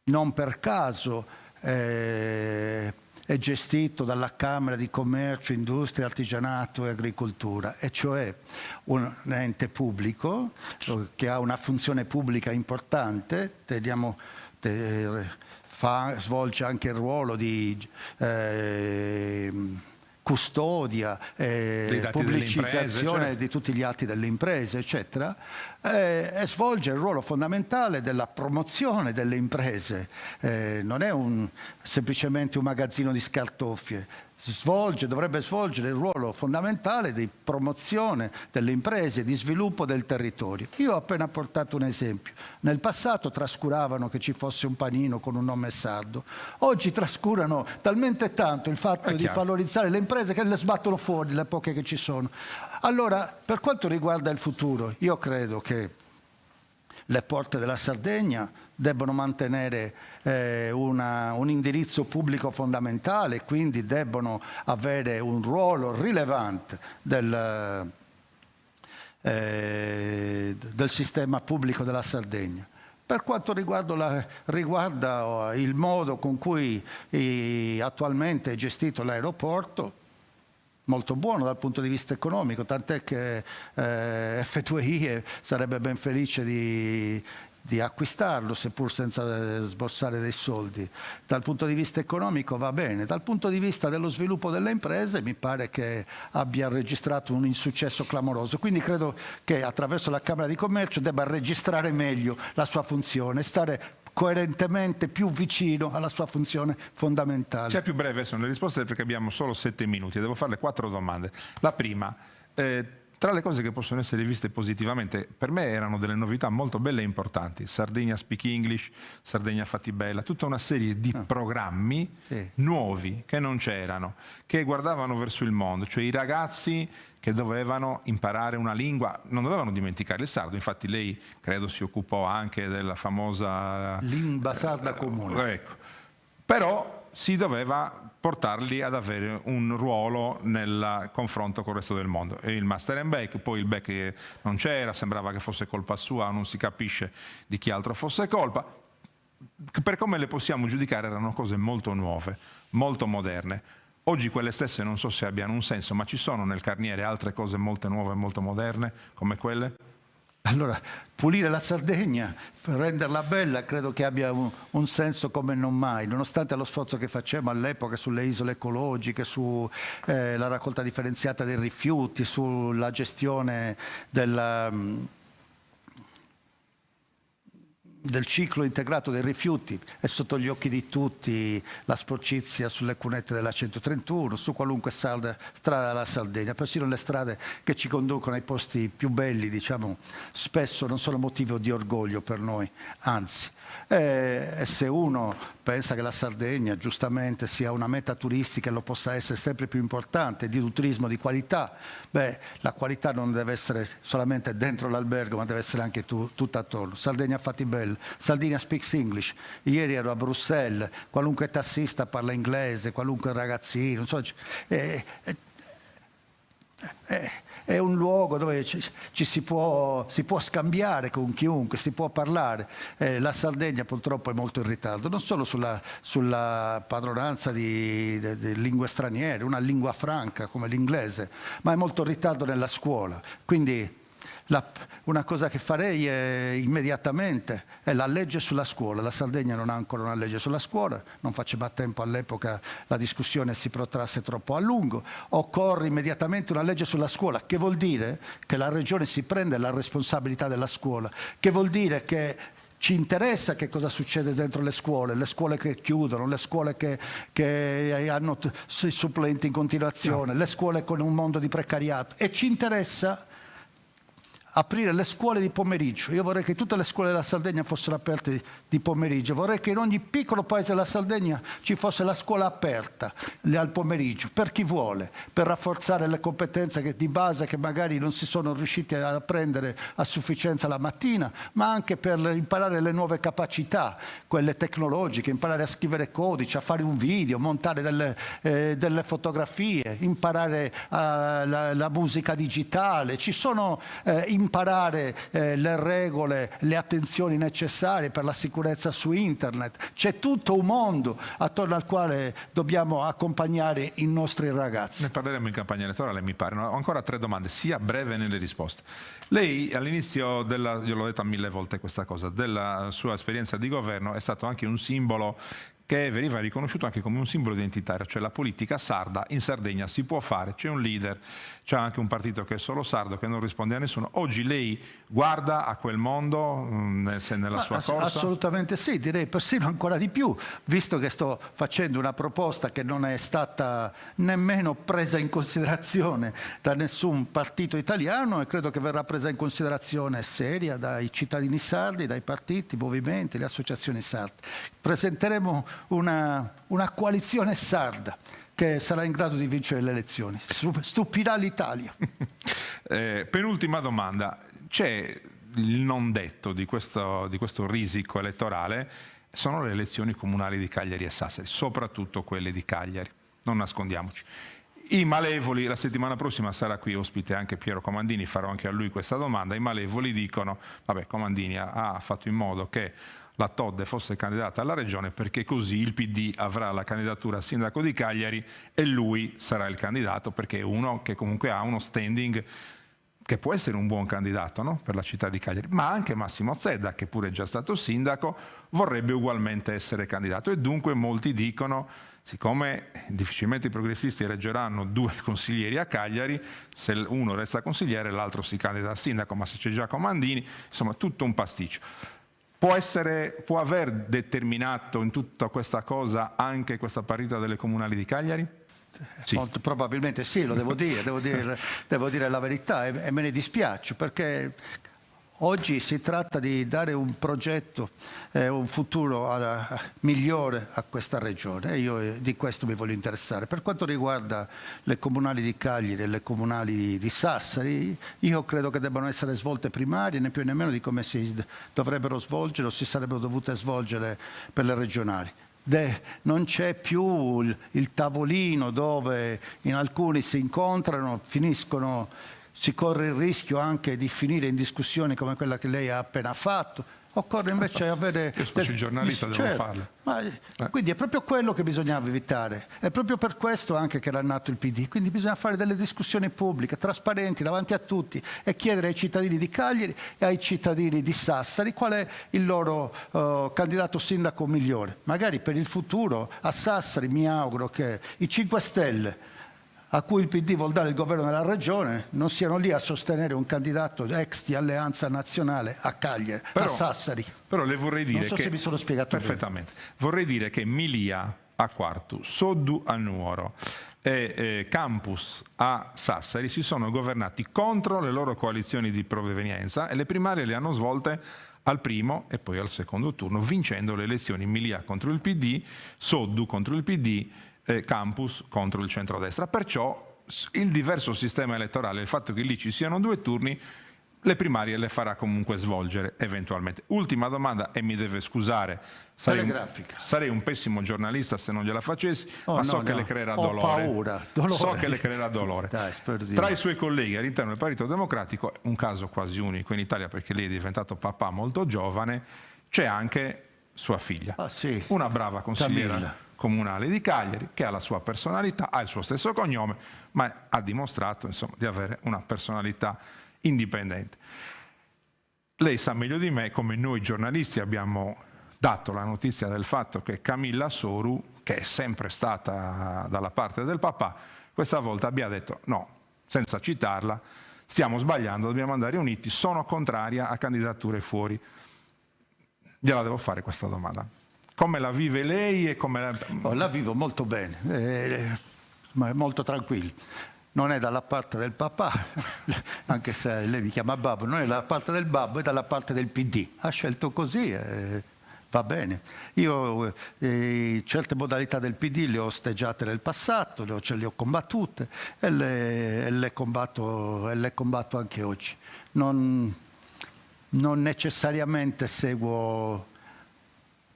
Non per caso è gestito dalla Camera di Commercio, Industria, Artigianato e Agricoltura, e cioè un ente pubblico che ha una funzione pubblica importante, svolge anche il ruolo di custodia, pubblicizzazione di tutti gli atti delle imprese, eccetera, e svolge il ruolo fondamentale della promozione delle imprese. Non è semplicemente un magazzino di scartoffie. Dovrebbe svolgere il ruolo fondamentale di promozione delle imprese, di sviluppo del territorio. Io ho appena portato un esempio. Nel passato trascuravano che ci fosse un panino con un nome sardo. Oggi trascurano talmente tanto il fatto di valorizzare le imprese che le sbattono fuori, le poche che ci sono. Allora, per quanto riguarda il futuro, io credo che le porte della Sardegna debbono mantenere un indirizzo pubblico fondamentale, quindi debbono avere un ruolo rilevante del sistema pubblico della Sardegna. Per quanto riguarda il modo con cui attualmente è gestito l'aeroporto, molto buono dal punto di vista economico, tant'è che F2I sarebbe ben felice di acquistarlo, seppur senza sborsare dei soldi. Dal punto di vista economico va bene, dal punto di vista dello sviluppo delle imprese mi pare che abbia registrato un insuccesso clamoroso, quindi credo che attraverso la Camera di Commercio debba registrare meglio la sua funzione, stare coerentemente più vicino alla sua funzione fondamentale. Sia più breve sono le risposte perché abbiamo solo 7 minuti e devo farle 4 domande. La prima, tra le cose che possono essere viste positivamente, per me erano delle novità molto belle e importanti. Sardegna Speak English, Sardegna Fatti Bella, tutta una serie di programmi nuovi che non c'erano, che guardavano verso il mondo, cioè i ragazzi che dovevano imparare una lingua, non dovevano dimenticare il sardo, infatti lei credo si occupò anche della famosa lingua sarda comune. Ecco. Però si doveva portarli ad avere un ruolo nel confronto con il resto del mondo. E il master and back, poi il back non c'era, sembrava che fosse colpa sua, non si capisce di chi altro fosse colpa. Per come le possiamo giudicare erano cose molto nuove, molto moderne. Oggi quelle stesse non so se abbiano un senso, ma ci sono nel Carniere altre cose molto nuove e molto moderne come quelle? Allora, pulire la Sardegna, renderla bella, credo che abbia un senso come non mai, nonostante lo sforzo che facemmo all'epoca sulle isole ecologiche, sulla raccolta differenziata dei rifiuti, sulla gestione del ciclo integrato dei rifiuti. È sotto gli occhi di tutti la sporcizia sulle cunette della 131, su qualunque strada della Sardegna, persino le strade che ci conducono ai posti più belli, diciamo, spesso non sono motivo di orgoglio per noi, anzi. E se uno pensa che la Sardegna giustamente sia una meta turistica e lo possa essere sempre più importante, di un turismo di qualità, la qualità non deve essere solamente dentro l'albergo, ma deve essere anche tutta attorno. Sardegna fatti bella, Sardegna speaks English. Ieri ero a Bruxelles, qualunque tassista parla inglese, qualunque ragazzino, insomma, è un luogo dove si può scambiare con chiunque, si può parlare. La Sardegna purtroppo è molto in ritardo, non solo sulla padronanza di lingue straniere, una lingua franca come l'inglese, ma è molto in ritardo nella scuola. Quindi una cosa che farei immediatamente è la legge sulla scuola. La Sardegna non ha ancora una legge sulla scuola, non faceva a tempo all'epoca, la discussione si protrasse troppo a lungo. Occorre immediatamente una legge sulla scuola, che vuol dire che la Regione si prende la responsabilità della scuola, che vuol dire che ci interessa che cosa succede dentro le scuole che chiudono, le scuole che hanno i supplenti in continuazione, le scuole con un mondo di precariato, e ci interessa aprire le scuole di pomeriggio. Io vorrei che tutte le scuole della Sardegna fossero aperte di pomeriggio, vorrei che in ogni piccolo paese della Sardegna ci fosse la scuola aperta al pomeriggio, per chi vuole, per rafforzare le competenze di base che magari non si sono riusciti a apprendere a sufficienza la mattina, ma anche per imparare le nuove capacità, quelle tecnologiche, imparare a scrivere codici, a fare un video, montare delle fotografie, imparare la musica digitale. Ci sono imparare le regole, le attenzioni necessarie per la sicurezza su internet. C'è tutto un mondo attorno al quale dobbiamo accompagnare i nostri ragazzi. Ne parleremo in campagna elettorale, mi pare. Ho ancora 3 domande, sia breve nelle risposte. Lei all'inizio io l'ho detta 1000 volte questa cosa, della sua esperienza di governo è stato anche un simbolo che veniva riconosciuto anche come un simbolo identitario, cioè la politica sarda in Sardegna si può fare, c'è un leader, c'è anche un partito che è solo sardo, che non risponde a nessuno. Oggi lei guarda a quel mondo nella sua corsa? Assolutamente sì, direi persino ancora di più, visto che sto facendo una proposta che non è stata nemmeno presa in considerazione da nessun partito italiano, e credo che verrà presa in considerazione seria dai cittadini sardi, dai partiti, i movimenti, le associazioni sarde. Presenteremo una coalizione sarda che sarà in grado di vincere le elezioni, stupirà l'Italia. Penultima domanda, c'è il non detto di questo risico elettorale, sono le elezioni comunali di Cagliari e Sassari, soprattutto quelle di Cagliari, non nascondiamoci. I malevoli, la settimana prossima sarà qui ospite anche Piero Comandini, farò anche a lui questa domanda, i malevoli dicono, vabbè, Comandini ha fatto in modo che la Todde fosse candidata alla regione perché così il PD avrà la candidatura a sindaco di Cagliari e lui sarà il candidato, perché è uno che comunque ha uno standing che può essere un buon candidato, no? Per la città di Cagliari, ma anche Massimo Zedda, che pure è già stato sindaco, vorrebbe ugualmente essere candidato, e dunque molti dicono, siccome difficilmente i progressisti eleggeranno 2 consiglieri a Cagliari, se uno resta consigliere l'altro si candida a sindaco, ma se c'è già Comandini, insomma tutto un pasticcio. Può aver determinato in tutta questa cosa anche questa partita delle comunali di Cagliari? Sì. Molto probabilmente sì, lo devo dire la verità, e me ne dispiace, perché oggi si tratta di dare un progetto, un futuro migliore a questa regione, e io di questo mi voglio interessare. Per quanto riguarda le comunali di Cagliari e le comunali di Sassari, io credo che debbano essere svolte primarie, né più né meno di come si dovrebbero svolgere o si sarebbero dovute svolgere per le regionali. non c'è più il tavolino dove in alcuni si incontrano, si corre il rischio anche di finire in discussioni come quella che lei ha appena fatto. Occorre invece avere... Io faccio il giornalista, devo farlo. Quindi è proprio quello che bisognava evitare. È proprio per questo anche che era nato il PD. Quindi bisogna fare delle discussioni pubbliche, trasparenti, davanti a tutti e chiedere ai cittadini di Cagliari e ai cittadini di Sassari qual è il loro candidato sindaco migliore. Magari per il futuro a Sassari mi auguro che i 5 Stelle, a cui il PD vuol dare il governo della regione, non siano lì a sostenere un candidato ex di Alleanza Nazionale a Cagliari, a Sassari. Però le vorrei dire non so se mi sono spiegato perfettamente. Vorrei dire che Milia a Quartu, Soddu a Nuoro e Campus a Sassari si sono governati contro le loro coalizioni di provenienza e le primarie le hanno svolte al primo e poi al secondo turno, vincendo le elezioni. Milia contro il PD, Soddu contro il PD, Campus contro il centrodestra. Perciò il diverso sistema elettorale, il fatto che lì ci siano 2 turni, le primarie le farà comunque svolgere eventualmente. Ultima domanda e mi deve scusare, sarei un pessimo giornalista se non gliela facessi, ma so che le creerà dolore. Paura. So che le creerà dolore. Dai, tra i suoi colleghi all'interno del Partito Democratico, un caso quasi unico in Italia perché lei è diventato papà molto giovane, c'è anche sua figlia, una brava consigliera comunale di Cagliari che ha la sua personalità, ha il suo stesso cognome, ma ha dimostrato insomma, di avere una personalità indipendente. Lei sa meglio di me come noi giornalisti abbiamo dato la notizia del fatto che Camilla Soru, che è sempre stata dalla parte del papà, questa volta abbia detto no, senza citarla, stiamo sbagliando, dobbiamo andare uniti, sono contraria a candidature fuori. Gliela devo fare questa domanda. Come la vive lei e come la vivo molto bene, ma è molto tranquillo. Non è dalla parte del papà, anche se lei mi chiama babbo, non è dalla parte del babbo, è dalla parte del PD. Ha scelto così, va bene. Io certe modalità del PD le ho osteggiate nel passato, le ho combattute e le combatto anche oggi. Non necessariamente seguo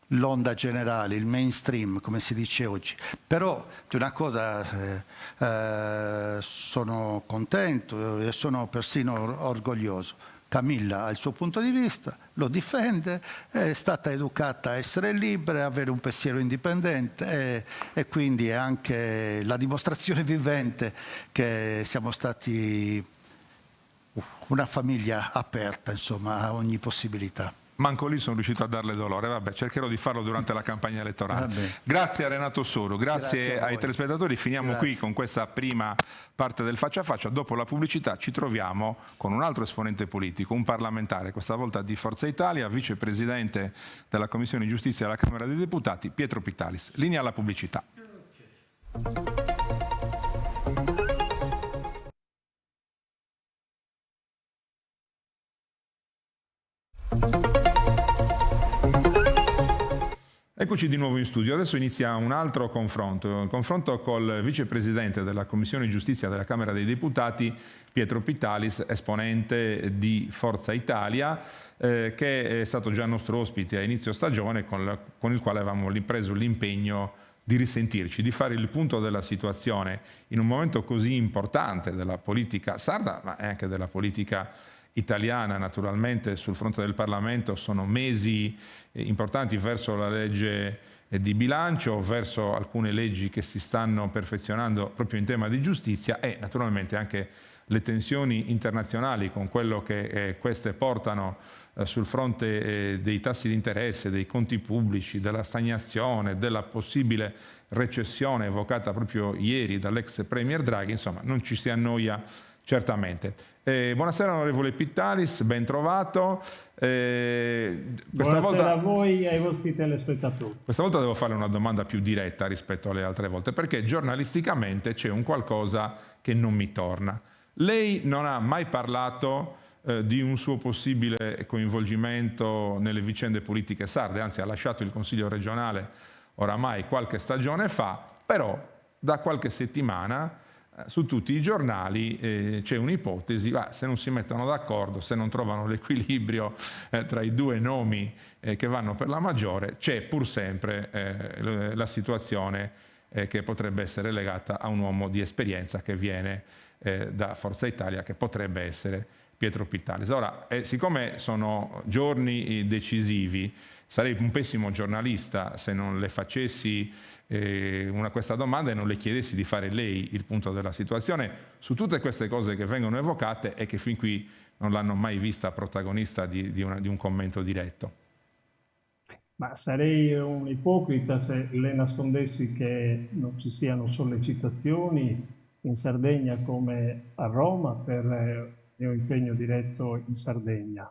l'onda generale, il mainstream, come si dice oggi. Però di una cosa sono contento e sono persino orgoglioso. Camilla ha il suo punto di vista, lo difende, è stata educata a essere libera, a avere un pensiero indipendente e quindi è anche la dimostrazione vivente che siamo stati una famiglia aperta, insomma, a ogni possibilità. Manco lì sono riuscito a darle dolore, vabbè, cercherò di farlo durante la campagna elettorale. Grazie a Renato Soru, grazie ai telespettatori, finiamo qui con questa prima parte del faccia a faccia. Dopo la pubblicità ci troviamo con un altro esponente politico, un parlamentare, questa volta di Forza Italia, vicepresidente della Commissione Giustizia della Camera dei Deputati, Pietro Pitalis. Linea alla pubblicità. Eccoci di nuovo in studio, adesso inizia un altro confronto, col vicepresidente della Commissione Giustizia della Camera dei Deputati, Pietro Pitalis, esponente di Forza Italia, che è stato già nostro ospite a inizio stagione, con il quale avevamo preso l'impegno di risentirci, di fare il punto della situazione in un momento così importante della politica sarda, ma anche della politica italiana. Naturalmente sul fronte del Parlamento sono mesi importanti verso la legge di bilancio, verso alcune leggi che si stanno perfezionando proprio in tema di giustizia e naturalmente anche le tensioni internazionali con quello che queste portano sul fronte dei tassi di interesse, dei conti pubblici, della stagnazione, della possibile recessione evocata proprio ieri dall'ex premier Draghi. Insomma, non ci si annoia certamente. Buonasera onorevole Pitalis, ben trovato. Buonasera a voi e ai vostri telespettatori. Questa volta devo fare una domanda più diretta rispetto alle altre volte, perché giornalisticamente c'è un qualcosa che non mi torna. Lei non ha mai parlato di un suo possibile coinvolgimento nelle vicende politiche sarde, anzi ha lasciato il Consiglio regionale oramai qualche stagione fa, però da qualche settimana su tutti i giornali c'è un'ipotesi, se non si mettono d'accordo, se non trovano l'equilibrio tra i due nomi che vanno per la maggiore, c'è pur sempre la situazione che potrebbe essere legata a un uomo di esperienza che viene da Forza Italia, che potrebbe essere Pietro Pittales. Ora, siccome sono giorni decisivi, sarei un pessimo giornalista se non le facessi questa domanda e non le chiedessi di fare lei il punto della situazione su tutte queste cose che vengono evocate e che fin qui non l'hanno mai vista protagonista di un commento diretto. Ma sarei un ipocrita se le nascondessi che non ci siano sollecitazioni in Sardegna come a Roma per il mio impegno diretto in Sardegna.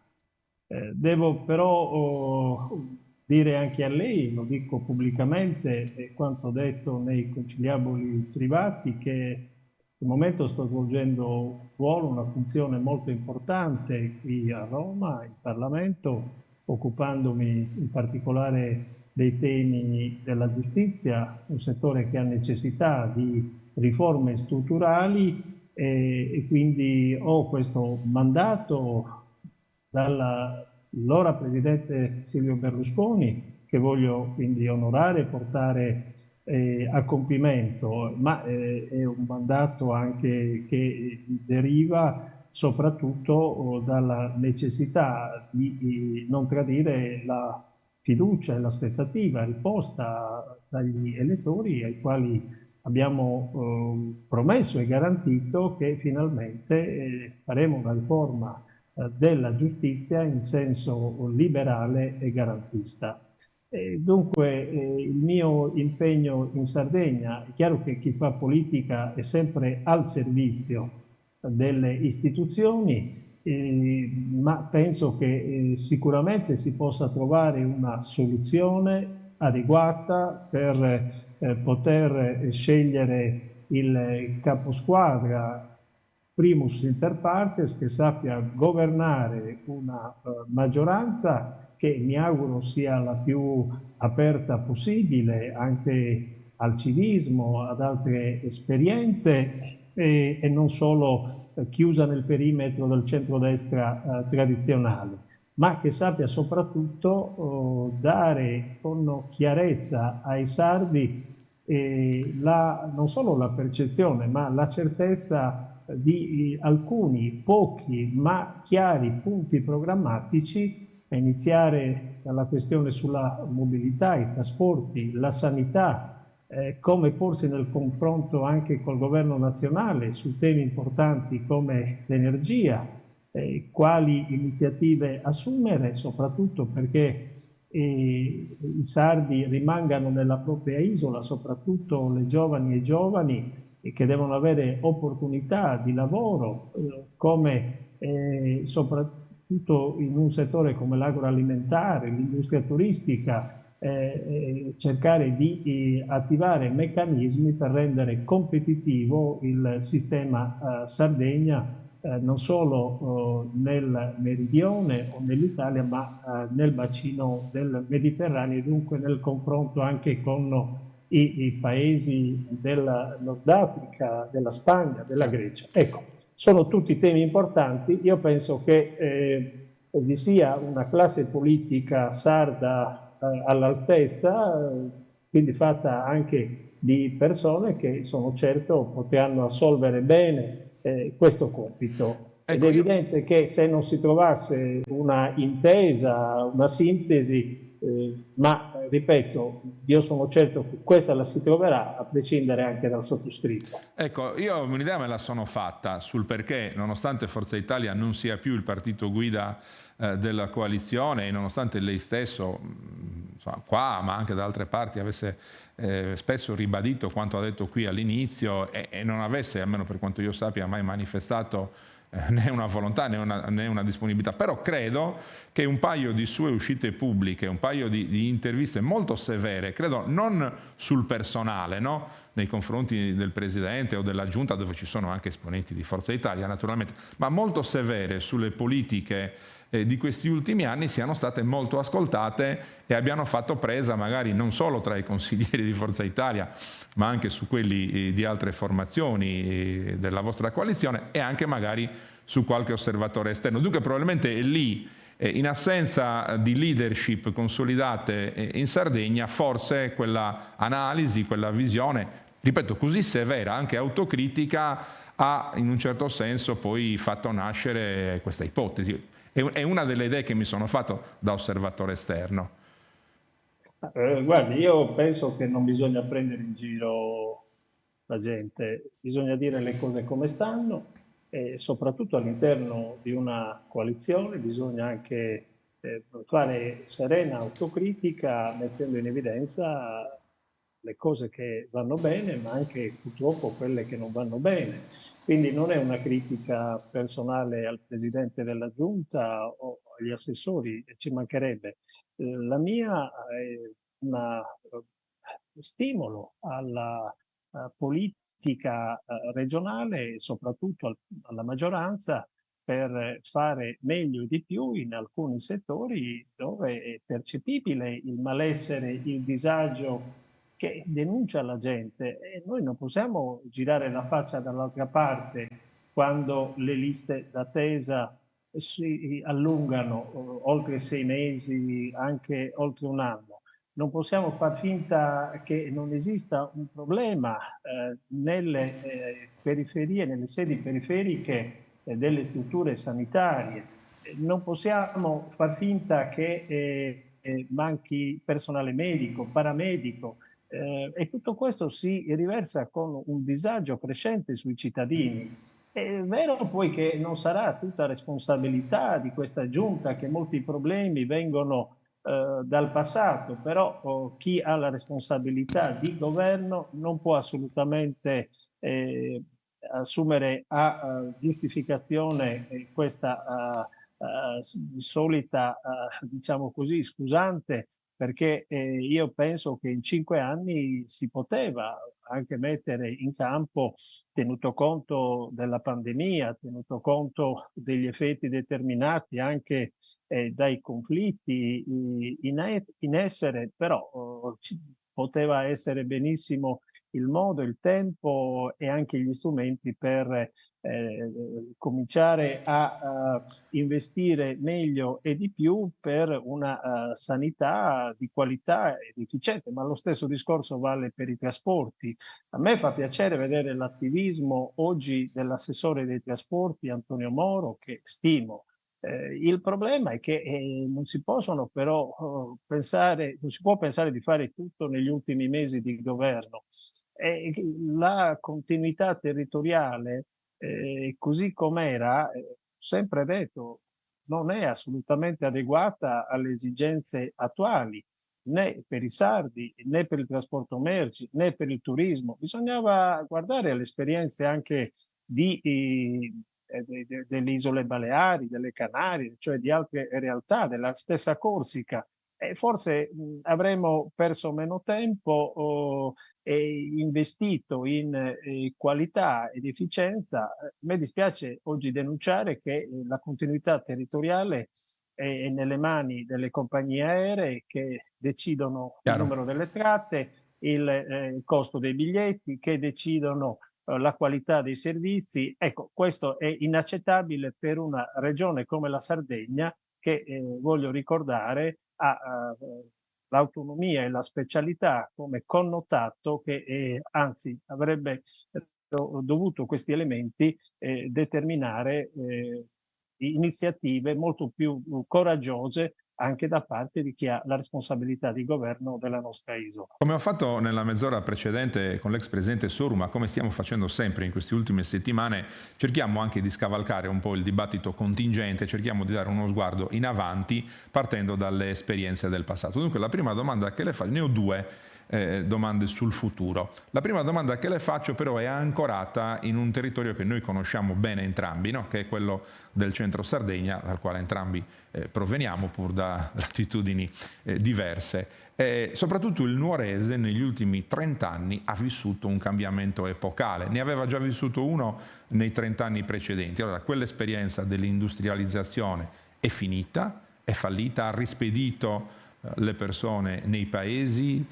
Devo però dire anche a lei, lo dico pubblicamente, quanto detto nei conciliaboli privati, che al momento sto svolgendo un ruolo, una funzione molto importante qui a Roma, in Parlamento, occupandomi in particolare dei temi della giustizia, un settore che ha necessità di riforme strutturali e quindi ho questo mandato dall'allora presidente Silvio Berlusconi, che voglio quindi onorare e portare a compimento, ma è un mandato anche che deriva soprattutto dalla necessità di non tradire la fiducia e l'aspettativa riposta dagli elettori ai quali abbiamo promesso e garantito che finalmente faremo una riforma della giustizia in senso liberale e garantista. Dunque il mio impegno in Sardegna, è chiaro che chi fa politica è sempre al servizio delle istituzioni, ma penso che sicuramente si possa trovare una soluzione adeguata per poter scegliere il caposquadra primus inter partes che sappia governare una maggioranza che mi auguro sia la più aperta possibile anche al civismo, ad altre esperienze e non solo chiusa nel perimetro del centrodestra tradizionale, ma che sappia soprattutto dare con chiarezza ai sardi non solo la percezione, ma la certezza di alcuni pochi ma chiari punti programmatici, a iniziare dalla questione sulla mobilità, i trasporti, la sanità, come porsi nel confronto anche col governo nazionale su temi importanti come l'energia, quali iniziative assumere, soprattutto perché i sardi rimangano nella propria isola, soprattutto le giovani e giovani che devono avere opportunità di lavoro, come soprattutto in un settore come l'agroalimentare, l'industria turistica, cercare di attivare meccanismi per rendere competitivo il sistema Sardegna non solo nel meridione o nell'Italia, ma nel bacino del Mediterraneo e dunque nel confronto anche con i paesi del Nord Africa, della Spagna, della Grecia. Ecco, sono tutti temi importanti. Io penso che vi sia una classe politica sarda all'altezza, quindi fatta anche di persone che sono certo potranno assolvere bene questo compito. Ed è evidente che se non si trovasse una intesa, una sintesi, ma ripeto, io sono certo che questa la si troverà a prescindere anche dal sottoscritto. Ecco, io un'idea me la sono fatta sul perché, nonostante Forza Italia non sia più il partito guida della coalizione e nonostante lei stesso, insomma, qua ma anche da altre parti, avesse spesso ribadito quanto ha detto qui all'inizio e non avesse, almeno per quanto io sappia, mai manifestato né una volontà né una disponibilità, però credo che un paio di sue uscite pubbliche, un paio di interviste molto severe, credo non sul personale, no? Nei confronti del Presidente o della Giunta, dove ci sono anche esponenti di Forza Italia naturalmente, ma molto severe sulle politiche di questi ultimi anni siano state molto ascoltate e abbiano fatto presa magari non solo tra i consiglieri di Forza Italia, ma anche su quelli di altre formazioni della vostra coalizione e anche magari su qualche osservatore esterno. Dunque probabilmente lì, in assenza di leadership consolidate in Sardegna, forse quella analisi, quella visione, ripeto, così severa, anche autocritica, ha in un certo senso poi fatto nascere questa ipotesi. È una delle idee che mi sono fatto da osservatore esterno. Guardi, io penso che non bisogna prendere in giro la gente, bisogna dire le cose come stanno e soprattutto all'interno di una coalizione bisogna anche fare serena autocritica mettendo in evidenza le cose che vanno bene, ma anche purtroppo quelle che non vanno bene. Quindi non è una critica personale al Presidente della Giunta o agli assessori, ci mancherebbe. La mia è un stimolo alla politica regionale e soprattutto alla maggioranza per fare meglio e di più in alcuni settori dove è percepibile il malessere, il disagio che denuncia la gente e noi non possiamo girare la faccia dall'altra parte quando le liste d'attesa si allungano oltre 6 mesi, anche oltre un anno. Non possiamo far finta che non esista un problema nelle periferie, nelle sedi periferiche delle strutture sanitarie. Non possiamo far finta che manchi personale medico, paramedico, e tutto questo si riversa con un disagio crescente sui cittadini. È vero poi che non sarà tutta responsabilità di questa giunta, che molti problemi vengono dal passato, però chi ha la responsabilità di governo non può assolutamente assumere a giustificazione questa solita, diciamo così, scusante, perché io penso che in 5 anni si poteva anche mettere in campo, tenuto conto della pandemia, tenuto conto degli effetti determinati anche dai conflitti in essere, però poteva essere benissimo il modo, il tempo e anche gli strumenti per cominciare a investire meglio e di più per una sanità di qualità ed efficiente, ma lo stesso discorso vale per i trasporti. A me fa piacere vedere l'attivismo oggi dell'assessore dei trasporti Antonio Moro, che stimo. Il problema è che non si possono però non si può pensare di fare tutto negli ultimi mesi di governo. La continuità territoriale, così com'era, sempre detto, non è assolutamente adeguata alle esigenze attuali, né per i sardi, né per il trasporto merci, né per il turismo. Bisognava guardare alle esperienze anche delle isole Baleari, delle Canarie, cioè di altre realtà, della stessa Corsica. E forse avremmo perso meno tempo e investito in qualità ed efficienza. A me dispiace oggi denunciare che la continuità territoriale è nelle mani delle compagnie aeree che decidono il numero delle tratte, il costo dei biglietti, che decidono la qualità dei servizi. Ecco, questo è inaccettabile per una regione come la Sardegna che, voglio ricordare, ha l'autonomia e la specialità come connotato che anzi avrebbe dovuto questi elementi determinare iniziative molto più coraggiose anche da parte di chi ha la responsabilità di governo della nostra isola. Come ho fatto nella mezz'ora precedente con l'ex presidente Soru, ma come stiamo facendo sempre in queste ultime settimane, cerchiamo anche di scavalcare un po' il dibattito contingente, cerchiamo di dare uno sguardo in avanti partendo dalle esperienze del passato. Dunque la prima domanda che le faccio, ne ho due domande sul futuro. La prima domanda che le faccio però è ancorata in un territorio che noi conosciamo bene entrambi, no? Che è quello del centro Sardegna, dal quale entrambi proveniamo pur da latitudini diverse. Soprattutto il nuorese negli ultimi 30 anni ha vissuto un cambiamento epocale, ne aveva già vissuto uno nei 30 anni precedenti. Allora, quell'esperienza dell'industrializzazione è finita, è fallita, ha rispedito le persone nei paesi,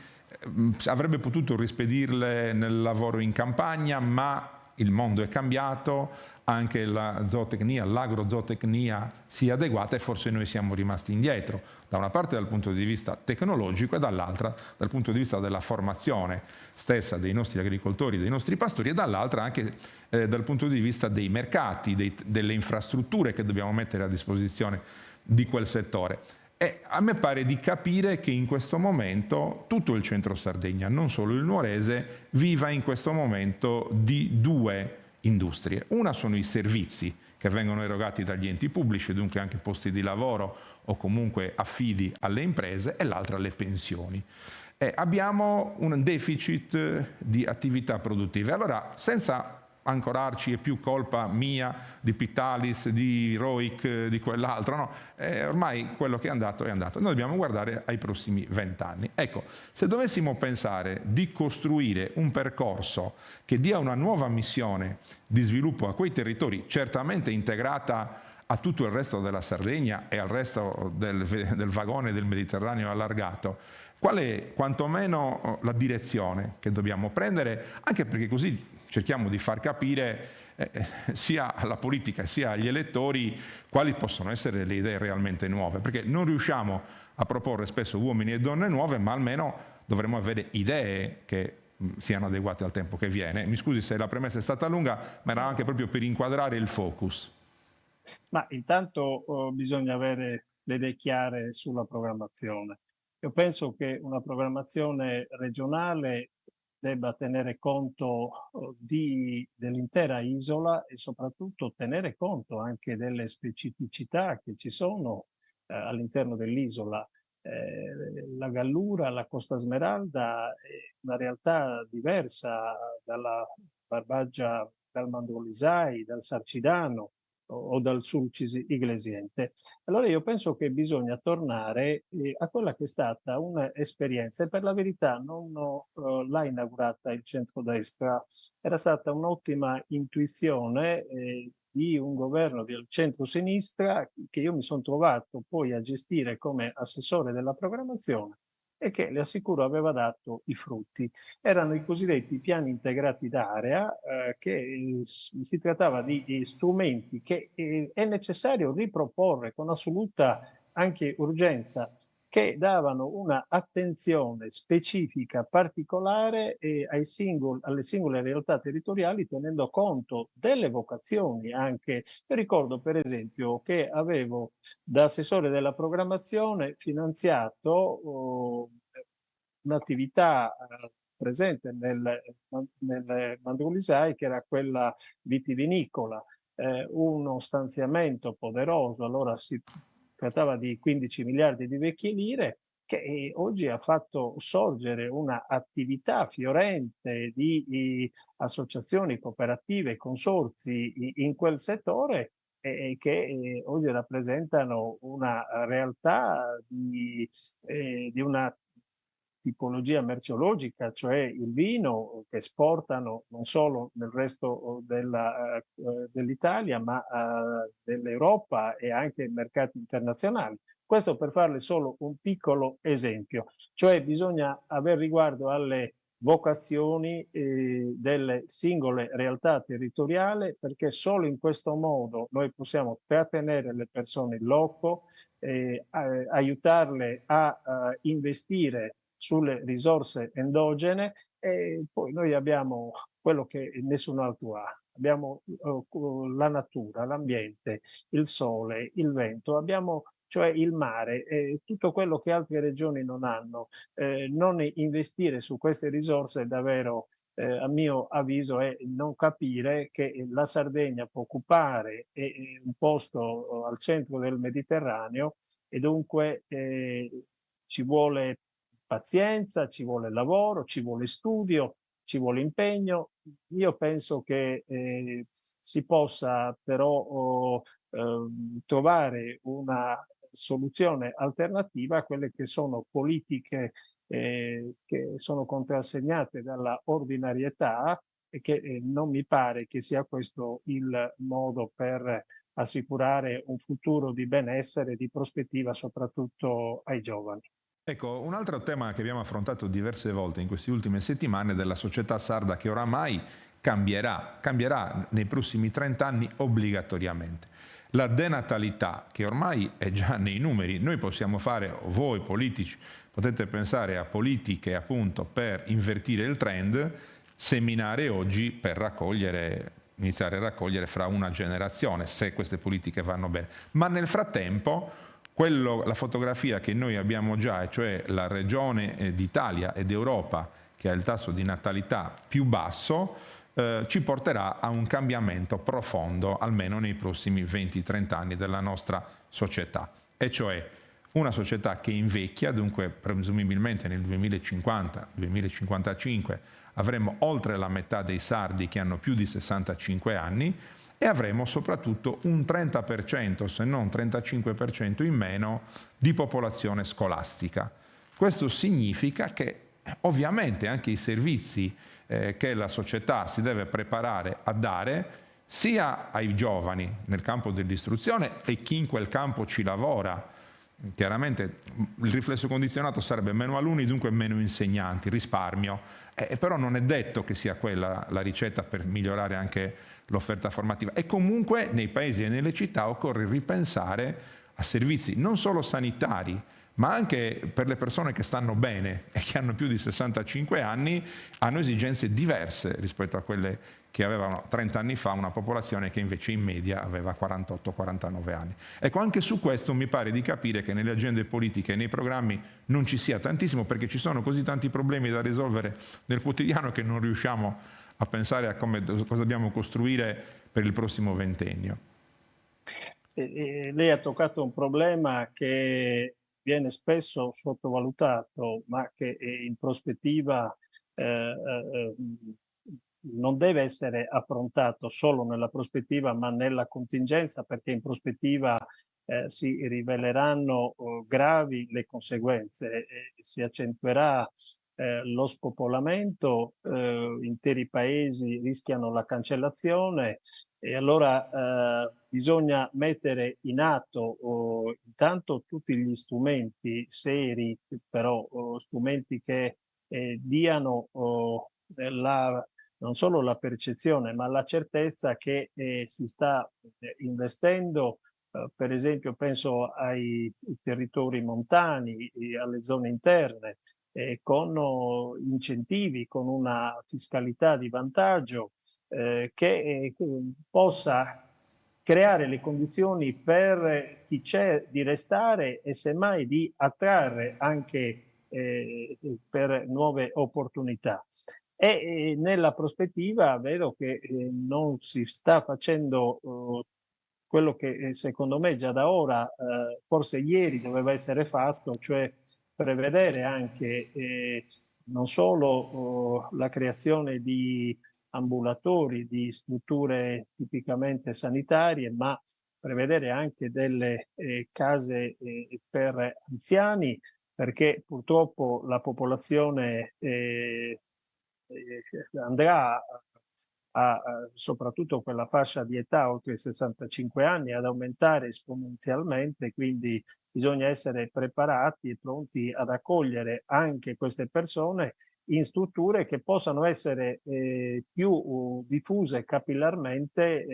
avrebbe potuto rispedirle nel lavoro in campagna, ma il mondo è cambiato, anche la zootecnia, l'agrozootecnia si è adeguata e forse noi siamo rimasti indietro, da una parte dal punto di vista tecnologico e dall'altra dal punto di vista della formazione stessa dei nostri agricoltori, dei nostri pastori, e dall'altra anche dal punto di vista dei mercati, delle infrastrutture che dobbiamo mettere a disposizione di quel settore. E a me pare di capire che in questo momento tutto il centro Sardegna, non solo il Nuorese, viva in questo momento di due industrie. Una sono i servizi che vengono erogati dagli enti pubblici, dunque anche posti di lavoro o comunque affidi alle imprese, e l'altra le pensioni. Abbiamo un deficit di attività produttive. Allora, senza ancorarci, è più colpa mia, di Pitalis, di Roic, di quell'altro, no? Ormai quello che è andato è andato. Noi dobbiamo guardare ai prossimi 20 anni. Ecco, se dovessimo pensare di costruire un percorso che dia una nuova missione di sviluppo a quei territori, certamente integrata a tutto il resto della Sardegna e al resto del vagone del Mediterraneo allargato, qual è quantomeno la direzione che dobbiamo prendere, anche perché così cerchiamo di far capire sia alla politica sia agli elettori quali possono essere le idee realmente nuove, perché non riusciamo a proporre spesso uomini e donne nuove, ma almeno dovremmo avere idee che siano adeguate al tempo che viene. Mi scusi se la premessa è stata lunga, ma era anche proprio per inquadrare il focus. Ma intanto bisogna avere le idee chiare sulla programmazione. Io penso che una programmazione regionale debba tenere conto dell'intera isola e soprattutto tenere conto anche delle specificità che ci sono all'interno dell'isola. La Gallura, la Costa Smeralda è una realtà diversa dalla Barbagia, dal Mandrolisai, dal Sarcidano o dal Sulcis Iglesiente. Allora io penso che bisogna tornare a quella che è stata un'esperienza, e per la verità non l'ha inaugurata il centrodestra, era stata un'ottima intuizione di un governo del centro-sinistra che io mi sono trovato poi a gestire come assessore della programmazione e che, le assicuro, aveva dato i frutti. Erano i cosiddetti piani integrati d'area, che si trattava di strumenti che è necessario riproporre con assoluta anche urgenza, che davano una attenzione specifica, particolare alle singole realtà territoriali, tenendo conto delle vocazioni anche. Io ricordo per esempio che avevo, da assessore della programmazione, finanziato un'attività presente nel Mandrulisai, che era quella vitivinicola, uno stanziamento poderoso, allora si trattava di 15 miliardi di vecchie lire, che oggi ha fatto sorgere una attività fiorente di associazioni, cooperative, consorzi in quel settore, che oggi rappresentano una realtà di una tipologia merceologica, cioè il vino che esportano non solo nel resto dell'Italia, ma dell'Europa e anche in mercati internazionali. Questo per farle solo un piccolo esempio, cioè bisogna aver riguardo alle vocazioni delle singole realtà territoriali, perché solo in questo modo noi possiamo trattenere le persone in loco, aiutarle a investire sulle risorse endogene, e poi noi abbiamo quello che nessun altro ha. Abbiamo la natura, l'ambiente, il sole, il vento, abbiamo cioè il mare, tutto quello che altre regioni non hanno. Non investire su queste risorse davvero, a mio avviso, è non capire che la Sardegna può occupare un posto al centro del Mediterraneo, e dunque ci vuole pazienza, ci vuole lavoro, ci vuole studio, ci vuole impegno. Io penso che si possa però trovare una soluzione alternativa a quelle che sono politiche che sono contrassegnate dalla ordinarietà, e che non mi pare che sia questo il modo per assicurare un futuro di benessere e di prospettiva soprattutto ai giovani. Ecco, un altro tema che abbiamo affrontato diverse volte in queste ultime settimane è della società sarda che oramai cambierà nei prossimi 30 anni obbligatoriamente. La denatalità, che ormai è già nei numeri, noi possiamo fare, o voi politici, potete pensare a politiche appunto per invertire il trend, seminare oggi per iniziare a raccogliere fra una generazione, se queste politiche vanno bene. Ma nel frattempo la fotografia che noi abbiamo già, e cioè la regione d'Italia ed Europa che ha il tasso di natalità più basso, ci porterà a un cambiamento profondo, almeno nei prossimi 20-30 anni della nostra società. E cioè una società che invecchia, dunque presumibilmente nel 2050-2055 avremo oltre la metà dei sardi che hanno più di 65 anni, e avremo soprattutto un 30%, se non 35% in meno di popolazione scolastica. Questo significa che ovviamente anche i servizi che la società si deve preparare a dare sia ai giovani nel campo dell'istruzione e chi in quel campo ci lavora. Chiaramente il riflesso condizionato sarebbe meno alunni, dunque meno insegnanti, risparmio, però non è detto che sia quella la ricetta per migliorare anche l'offerta formativa. E comunque nei paesi e nelle città occorre ripensare a servizi non solo sanitari, ma anche per le persone che stanno bene e che hanno più di 65 anni, hanno esigenze diverse rispetto a quelle che avevano 30 anni fa una popolazione che invece in media aveva 48-49 anni. Ecco, anche su questo mi pare di capire che nelle agende politiche e nei programmi non ci sia tantissimo, perché ci sono così tanti problemi da risolvere nel quotidiano che non riusciamo a pensare a cosa dobbiamo costruire per il prossimo ventennio. Sì, lei ha toccato un problema che viene spesso sottovalutato, ma che in prospettiva non deve essere affrontato solo nella prospettiva, ma nella contingenza, perché in prospettiva si riveleranno gravi le conseguenze e si accentuerà lo spopolamento, interi paesi rischiano la cancellazione. E allora bisogna mettere in atto intanto tutti gli strumenti seri, però strumenti che diano non solo la percezione, ma la certezza che si sta investendo, per esempio penso ai territori montani, alle zone interne, con incentivi, con una fiscalità di vantaggio che possa creare le condizioni per chi c'è di restare e semmai di attrarre anche per nuove opportunità. E nella prospettiva vedo che non si sta facendo quello che secondo me già da ora, forse ieri doveva essere fatto, cioè prevedere anche non solo la creazione di ambulatori, di strutture tipicamente sanitarie, ma prevedere anche delle case per anziani, perché purtroppo la popolazione andrà soprattutto quella fascia di età oltre i 65 anni ad aumentare esponenzialmente, quindi bisogna essere preparati e pronti ad accogliere anche queste persone in strutture che possano essere più diffuse capillarmente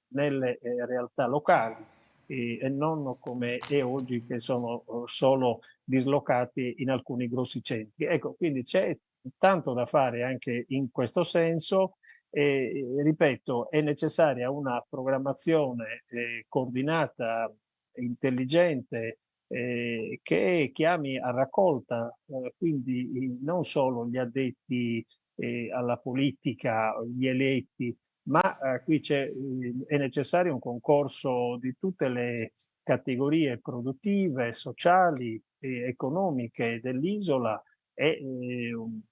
nelle realtà locali e non come è oggi, che sono solo dislocati in alcuni grossi centri. Ecco, quindi c'è tanto da fare anche in questo senso. E ripeto, è necessaria una programmazione coordinata, intelligente, che chiami a raccolta, quindi non solo gli addetti alla politica, gli eletti, ma qui è necessario un concorso di tutte le categorie produttive, sociali e economiche dell'isola e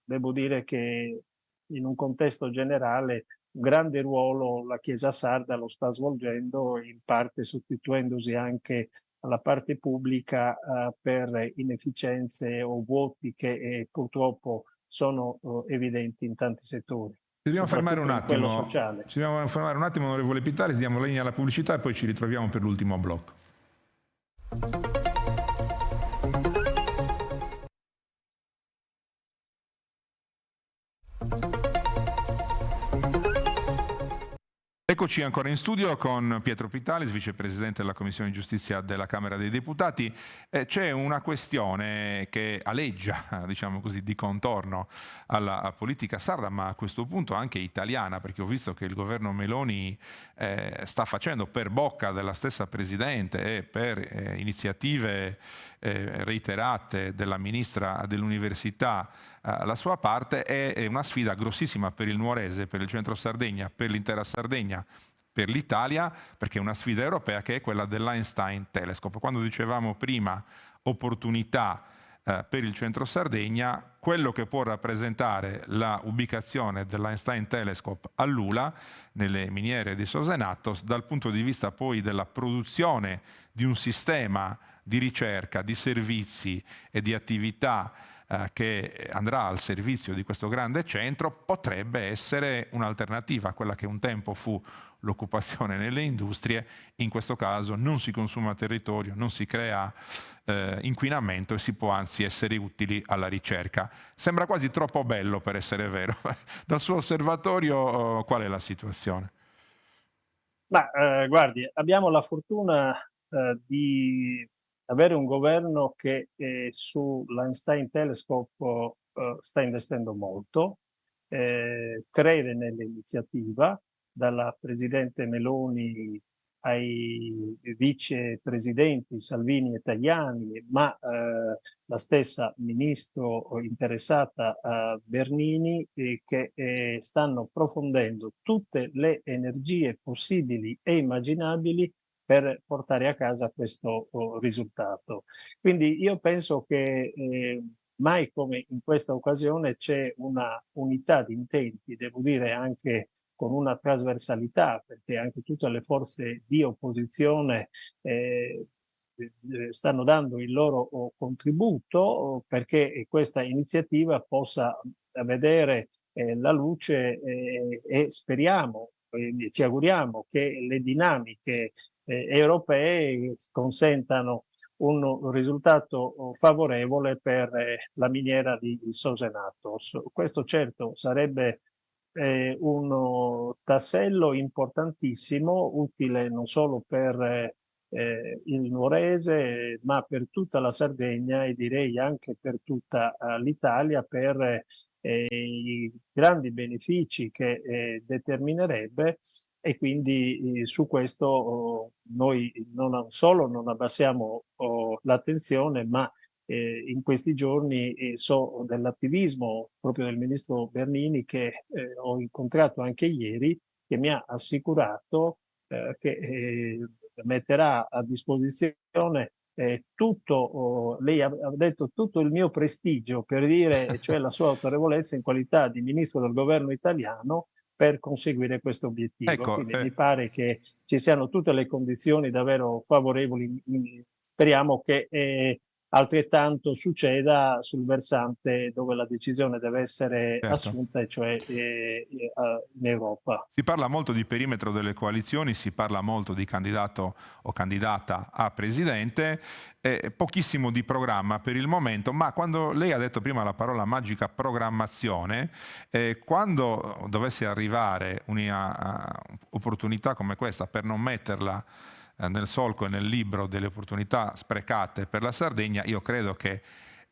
devo dire che in un contesto generale un grande ruolo la Chiesa sarda lo sta svolgendo, in parte sostituendosi anche alla parte pubblica per inefficienze o vuoti che purtroppo sono evidenti in tanti settori. dobbiamo fermare un soprattutto in quello attimo. sociale. Ci dobbiamo fermare un attimo, onorevole Pitalis, diamo linea alla pubblicità e poi ci ritroviamo per l'ultimo blocco. Eccoci ancora in studio con Pietro Pitalis, vicepresidente della Commissione Giustizia della Camera dei Deputati. C'è una questione che aleggia, diciamo così, di contorno alla politica sarda, ma a questo punto anche italiana, perché ho visto che il governo Meloni sta facendo per bocca della stessa Presidente e per iniziative reiterate della Ministra dell'Università la sua parte. È una sfida grossissima per il Nuorese, per il centro Sardegna, per l'intera Sardegna, per l'Italia, perché è una sfida europea che è quella dell'Einstein Telescope. Quando dicevamo prima opportunità per il centro Sardegna, quello che può rappresentare la ubicazione dell'Einstein Telescope a Lula, nelle miniere di Sosenatos, dal punto di vista poi della produzione di un sistema di ricerca, di servizi e di attività che andrà al servizio di questo grande centro, potrebbe essere un'alternativa a quella che un tempo fu l'occupazione nelle industrie. In questo caso non si consuma territorio, non si crea inquinamento e si può anzi essere utili alla ricerca. Sembra quasi troppo bello per essere vero. Dal suo osservatorio qual è la situazione? Ma guardi, abbiamo la fortuna di avere un governo che sull'Einstein Telescope sta investendo molto, crede nell'iniziativa, dalla Presidente Meloni ai vicepresidenti Salvini e Tajani, ma la stessa ministro interessata Bernini, che stanno approfondendo tutte le energie possibili e immaginabili per portare a casa questo risultato. Quindi io penso che mai come in questa occasione c'è una unità di intenti, devo dire anche con una trasversalità, perché anche tutte le forze di opposizione stanno dando il loro contributo perché questa iniziativa possa vedere la luce e speriamo, ci auguriamo che le dinamiche europee consentano un risultato favorevole per la miniera di Sosenatos. Questo certo sarebbe un tassello importantissimo, utile non solo per il Nuorese, ma per tutta la Sardegna e direi anche per tutta l'Italia, per i grandi benefici che determinerebbe. E quindi su questo noi non solo non abbassiamo l'attenzione, ma in questi giorni so dell'attivismo proprio del ministro Bernini, che ho incontrato anche ieri, che mi ha assicurato che metterà a disposizione tutto, lei ha detto tutto il mio prestigio, per dire, cioè la sua autorevolezza in qualità di ministro del governo italiano, per conseguire questo obiettivo. Ecco, quindi mi pare che ci siano tutte le condizioni davvero favorevoli. Speriamo che altrettanto succeda sul versante dove la decisione deve essere assunta, e cioè in Europa. Si parla molto di perimetro delle coalizioni, si parla molto di candidato o candidata a presidente, pochissimo di programma per il momento, ma quando lei ha detto prima la parola magica programmazione, quando dovesse arrivare un'opportunità come questa, per non metterla nel solco e nel libro delle opportunità sprecate per la Sardegna, io credo che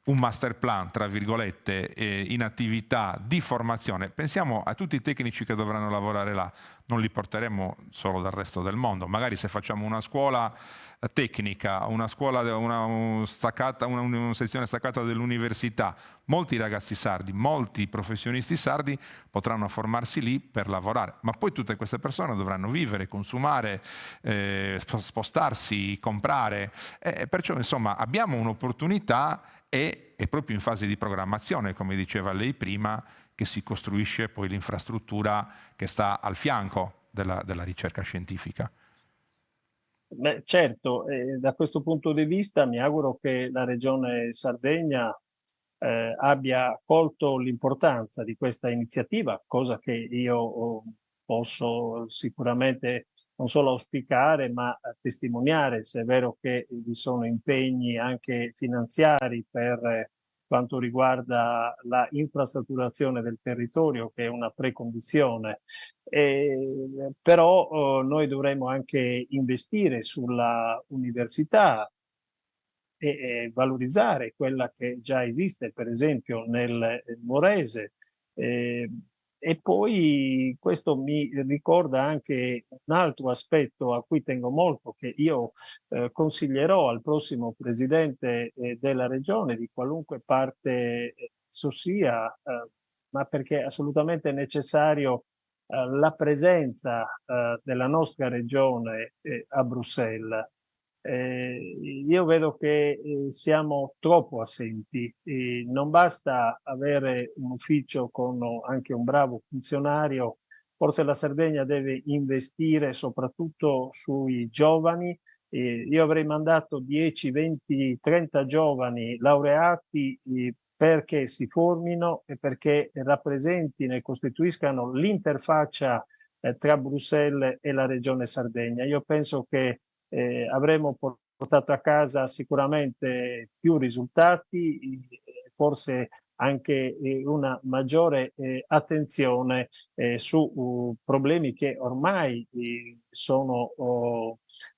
un master plan, tra virgolette, in attività di formazione. Pensiamo a tutti i tecnici che dovranno lavorare là, non li porteremo solo dal resto del mondo. Magari se facciamo una scuola tecnica, una sezione staccata dell'università, molti ragazzi sardi, molti professionisti sardi potranno formarsi lì per lavorare, ma poi tutte queste persone dovranno vivere, consumare, spostarsi, comprare, perciò insomma abbiamo un'opportunità e è proprio in fase di programmazione, come diceva lei prima, che si costruisce poi l'infrastruttura che sta al fianco della ricerca scientifica. Beh, certo, da questo punto di vista mi auguro che la Regione Sardegna abbia colto l'importanza di questa iniziativa, cosa che io posso sicuramente non solo auspicare, ma testimoniare, se è vero che vi sono impegni anche finanziari per quanto riguarda la infrastrutturazione del territorio, che è una precondizione. Però noi dovremo anche investire sulla università e valorizzare quella che già esiste, per esempio nel Morese. Eh, e poi questo mi ricorda anche un altro aspetto a cui tengo molto, che io consiglierò al prossimo presidente della regione, di qualunque parte esso sia, ma perché è assolutamente necessario la presenza della nostra regione a Bruxelles. Io vedo che siamo troppo assenti. Non basta avere un ufficio con anche un bravo funzionario, forse la Sardegna deve investire soprattutto sui giovani. Io avrei mandato 10, 20, 30 giovani laureati perché si formino e perché rappresentino e costituiscano l'interfaccia tra Bruxelles e la Regione Sardegna. Io penso che avremmo portato a casa sicuramente più risultati, forse anche una maggiore attenzione su problemi che ormai sono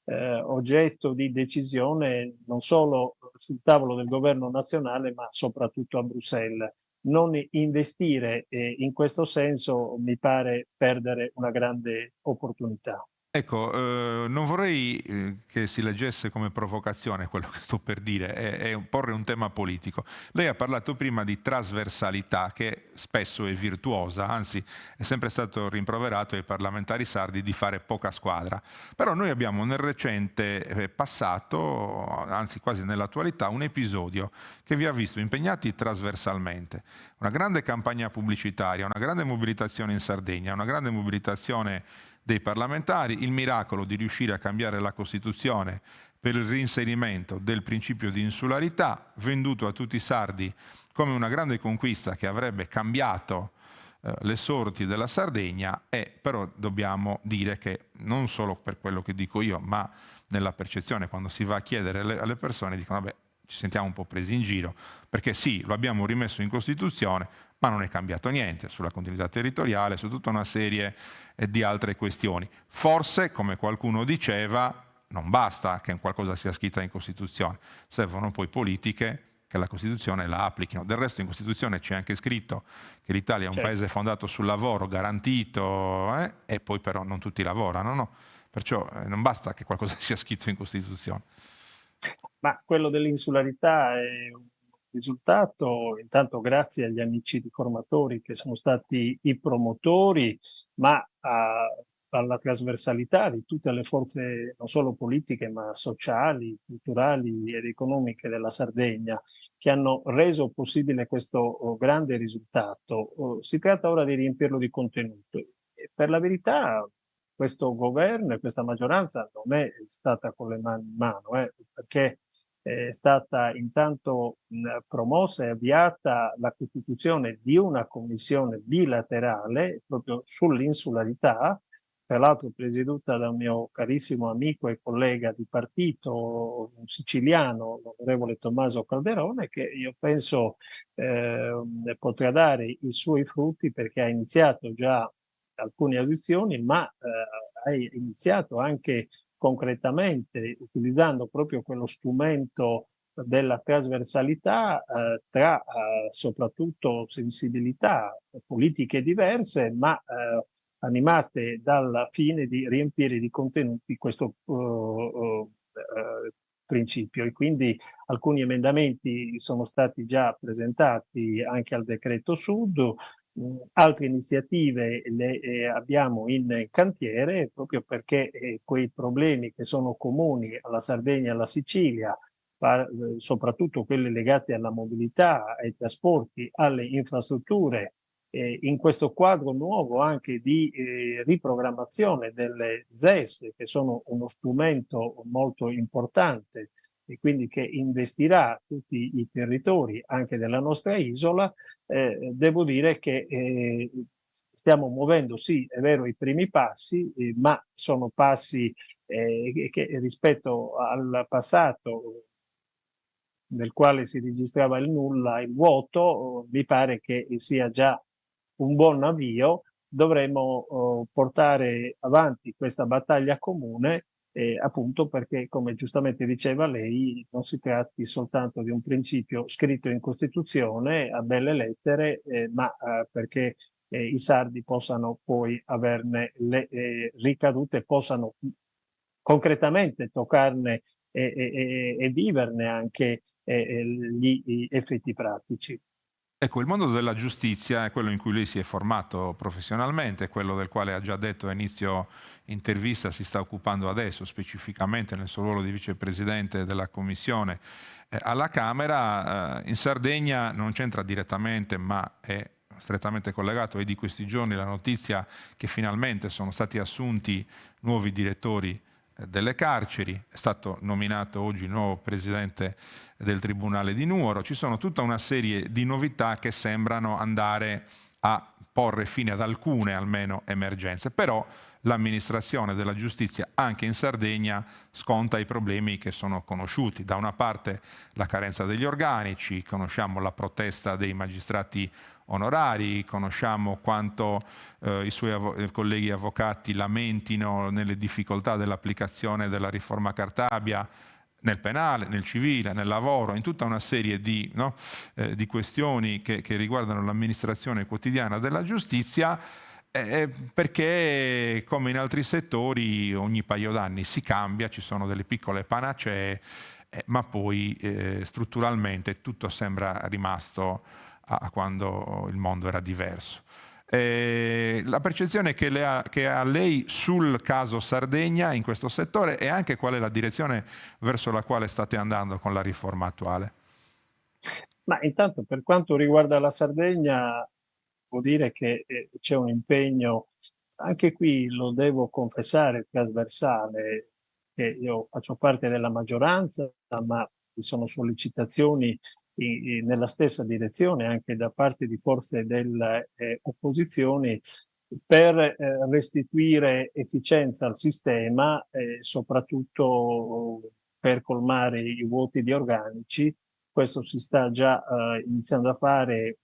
oggetto di decisione non solo sul tavolo del governo nazionale, ma soprattutto a Bruxelles. Non investire in questo senso mi pare perdere una grande opportunità. Ecco, non vorrei che si leggesse come provocazione quello che sto per dire, è porre un tema politico. Lei ha parlato prima di trasversalità, che spesso è virtuosa, anzi è sempre stato rimproverato ai parlamentari sardi di fare poca squadra. Però noi abbiamo nel recente passato, anzi quasi nell'attualità, un episodio che vi ha visto impegnati trasversalmente. Una grande campagna pubblicitaria, una grande mobilitazione in Sardegna, una grande mobilitazione dei parlamentari, il miracolo di riuscire a cambiare la Costituzione per il reinserimento del principio di insularità, venduto a tutti i sardi come una grande conquista che avrebbe cambiato le sorti della Sardegna, e però dobbiamo dire che non solo per quello che dico io, ma nella percezione, quando si va a chiedere alle persone, dicono vabbè, ci sentiamo un po' presi in giro, perché sì, lo abbiamo rimesso in Costituzione, ma non è cambiato niente sulla continuità territoriale, su tutta una serie di altre questioni. Forse, come qualcuno diceva, non basta che qualcosa sia scritta in Costituzione, servono poi politiche che la Costituzione la applichino. Del resto in Costituzione c'è anche scritto che l'Italia è un paese fondato sul lavoro, garantito, e poi però non tutti lavorano, no? Perciò non basta che qualcosa sia scritto in Costituzione. Ma quello dell'insularità è un risultato, intanto grazie agli amici riformatori che sono stati i promotori, ma alla trasversalità di tutte le forze, non solo politiche, ma sociali, culturali ed economiche della Sardegna, che hanno reso possibile questo grande risultato. Si tratta ora di riempirlo di contenuto. E per la verità, questo governo e questa maggioranza non è stata con le mani in mano, perché è stata intanto promossa e avviata la costituzione di una commissione bilaterale proprio sull'insularità, tra l'altro presieduta da un mio carissimo amico e collega di partito, un siciliano, l'onorevole Tommaso Calderone, che io penso potrà dare i suoi frutti, perché ha iniziato già alcune audizioni, ma ha iniziato anche concretamente utilizzando proprio quello strumento della trasversalità tra soprattutto sensibilità politiche diverse, ma animate dal fine di riempire di contenuti questo principio. E quindi alcuni emendamenti sono stati già presentati anche al decreto Sud. Altre iniziative le abbiamo in cantiere, proprio perché quei problemi che sono comuni alla Sardegna e alla Sicilia, soprattutto quelli legati alla mobilità, ai trasporti, alle infrastrutture, in questo quadro nuovo anche di riprogrammazione delle ZES, che sono uno strumento molto importante e quindi che investirà tutti i territori anche della nostra isola, devo dire che stiamo muovendo, sì, è vero, i primi passi, ma sono passi che rispetto al passato nel quale si registrava il nulla, il vuoto, mi pare che sia già un buon avvio. Dovremo portare avanti questa battaglia comune, appunto perché, come giustamente diceva lei, non si tratti soltanto di un principio scritto in Costituzione a belle lettere, ma perché i sardi possano poi averne le ricadute, possano concretamente toccarne e viverne anche gli effetti pratici. Ecco, il mondo della giustizia è quello in cui lei si è formato professionalmente, quello del quale ha già detto a inizio intervista si sta occupando adesso, specificamente nel suo ruolo di vicepresidente della Commissione alla Camera. In Sardegna non c'entra direttamente, ma è strettamente collegato. È di questi giorni la notizia che finalmente sono stati assunti nuovi direttori delle carceri, è stato nominato oggi il nuovo presidente del Tribunale di Nuoro. Ci sono tutta una serie di novità che sembrano andare a porre fine ad alcune almeno emergenze, però l'amministrazione della giustizia anche in Sardegna sconta i problemi che sono conosciuti. Da una parte la carenza degli organici, conosciamo la protesta dei magistrati onorari, conosciamo quanto i suoi colleghi avvocati lamentino nelle difficoltà dell'applicazione della riforma Cartabia nel penale, nel civile, nel lavoro, in tutta una serie di questioni che riguardano l'amministrazione quotidiana della giustizia, perché come in altri settori ogni paio d'anni si cambia, ci sono delle piccole panacee, ma poi strutturalmente tutto sembra rimasto a quando il mondo era diverso. La percezione che ha lei sul caso Sardegna in questo settore e anche qual è la direzione verso la quale state andando con la riforma attuale? Ma intanto per quanto riguarda la Sardegna, devo dire che c'è un impegno, anche qui lo devo confessare, trasversale, che io faccio parte della maggioranza, ma ci sono sollecitazioni nella stessa direzione anche da parte di forze delle opposizioni per restituire efficienza al sistema, soprattutto per colmare i vuoti di organici. Questo si sta già iniziando a fare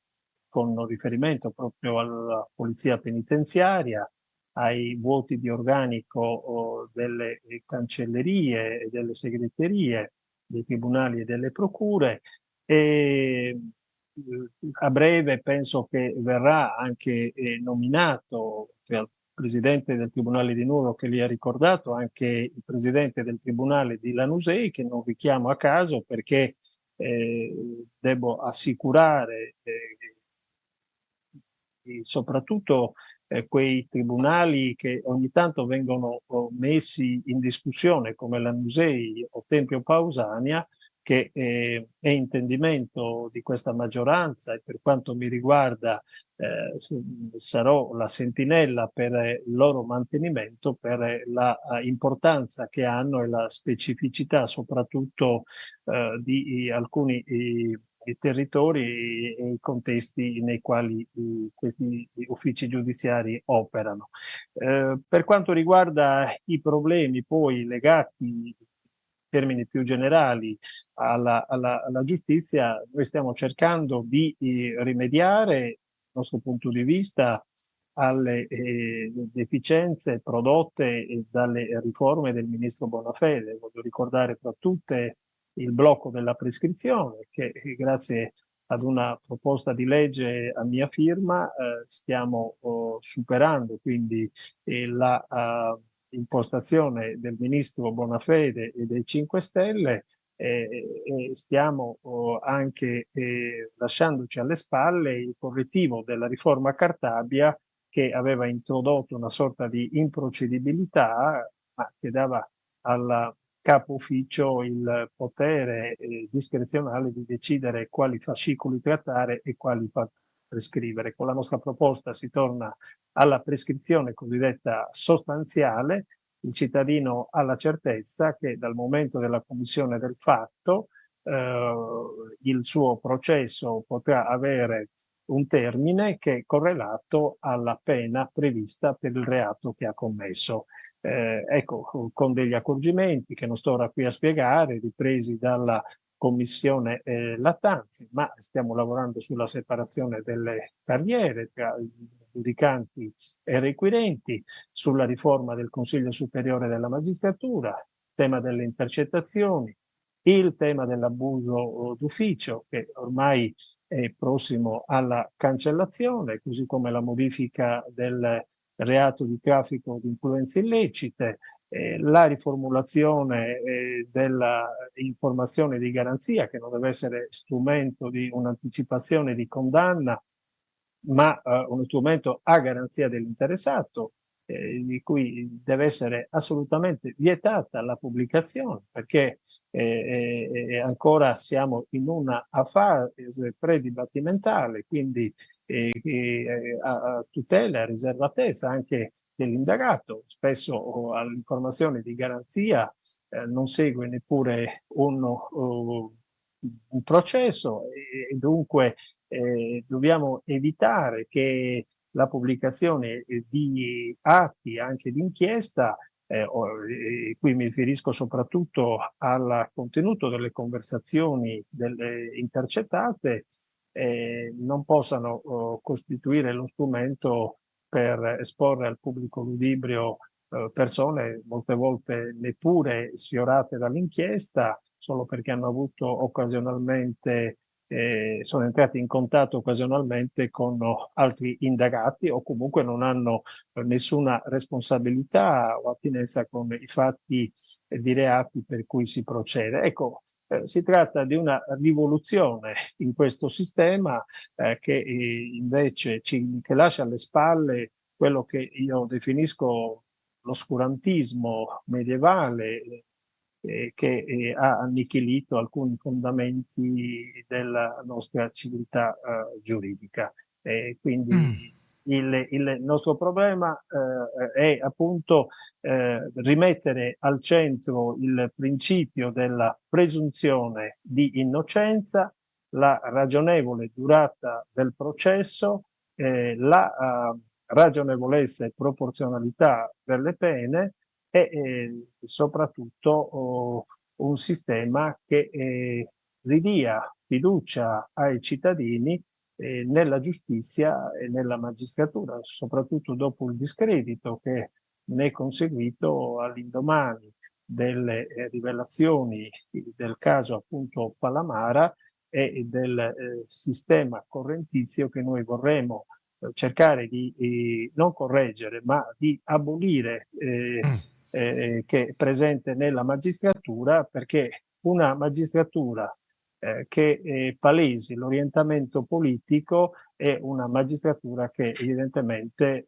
con riferimento proprio alla polizia penitenziaria, ai vuoti di organico delle cancellerie e delle segreterie, dei tribunali e delle procure. E a breve penso che verrà anche nominato, cioè, al presidente del Tribunale di Nuoro che li ha ricordato, anche il presidente del Tribunale di Lanusei, che non richiamo a caso perché devo assicurare soprattutto quei tribunali che ogni tanto vengono messi in discussione come la Musei o Tempio Pausania, che è intendimento di questa maggioranza e per quanto mi riguarda sarò la sentinella per il loro mantenimento, per la importanza che hanno e la specificità soprattutto di alcuni i territori e i contesti nei quali questi uffici giudiziari operano. Per quanto riguarda i problemi poi legati in termini più generali alla giustizia, noi stiamo cercando di rimediare, dal nostro punto di vista, alle deficienze prodotte dalle riforme del ministro Bonafede. Voglio ricordare tra tutte il blocco della prescrizione, che grazie ad una proposta di legge a mia firma stiamo superando, quindi la impostazione del ministro Bonafede e dei 5 Stelle e stiamo anche lasciandoci alle spalle il correttivo della riforma Cartabia che aveva introdotto una sorta di improcedibilità, ma che dava al capo ufficio il potere discrezionale di decidere quali fascicoli trattare e quali prescrivere. Con la nostra proposta si torna alla prescrizione cosiddetta sostanziale il cittadino ha la certezza che dal momento della commissione del fatto il suo processo potrà avere un termine che è correlato alla pena prevista per il reato che ha commesso. Ecco, con degli accorgimenti che non sto ora qui a spiegare, ripresi dalla commissione Lattanzi, ma stiamo lavorando sulla separazione delle carriere tra i giudicanti e requirenti, sulla riforma del Consiglio Superiore della Magistratura, tema delle intercettazioni, il tema dell'abuso d'ufficio, che ormai è prossimo alla cancellazione, così come la modifica del reato di traffico di influenze illecite, la riformulazione dell'informazione di garanzia, che non deve essere strumento di un'anticipazione di condanna, ma uno strumento a garanzia dell'interessato, di cui deve essere assolutamente vietata la pubblicazione, perché ancora siamo in una fase predibattimentale, quindi a tutela e riservatezza anche dell'indagato. Spesso all'informazione di garanzia non segue neppure un processo e dunque dobbiamo evitare che la pubblicazione di atti anche di inchiesta, qui mi riferisco soprattutto al contenuto delle conversazioni delle intercettate, non possano costituire lo strumento per esporre al pubblico ludibrio persone molte volte neppure sfiorate dall'inchiesta, solo perché hanno avuto occasionalmente sono entrati in contatto occasionalmente con altri indagati o comunque non hanno nessuna responsabilità o attinenza con i fatti di reati per cui si procede. Ecco, si tratta di una rivoluzione in questo sistema che invece che lascia alle spalle quello che io definisco l'oscurantismo medievale, che ha annichilito alcuni fondamenti della nostra civiltà giuridica. Quindi il nostro problema è appunto rimettere al centro il principio della presunzione di innocenza, la ragionevole durata del processo, la ragionevolezza e proporzionalità delle pene e soprattutto un sistema che ridia fiducia ai cittadini nella giustizia e nella magistratura, soprattutto dopo il discredito che ne è conseguito all'indomani delle rivelazioni del caso appunto Palamara e del sistema correntizio che noi vorremmo cercare di non correggere, ma di abolire che è presente nella magistratura, perché una magistratura che palesi l'orientamento politico è una magistratura che evidentemente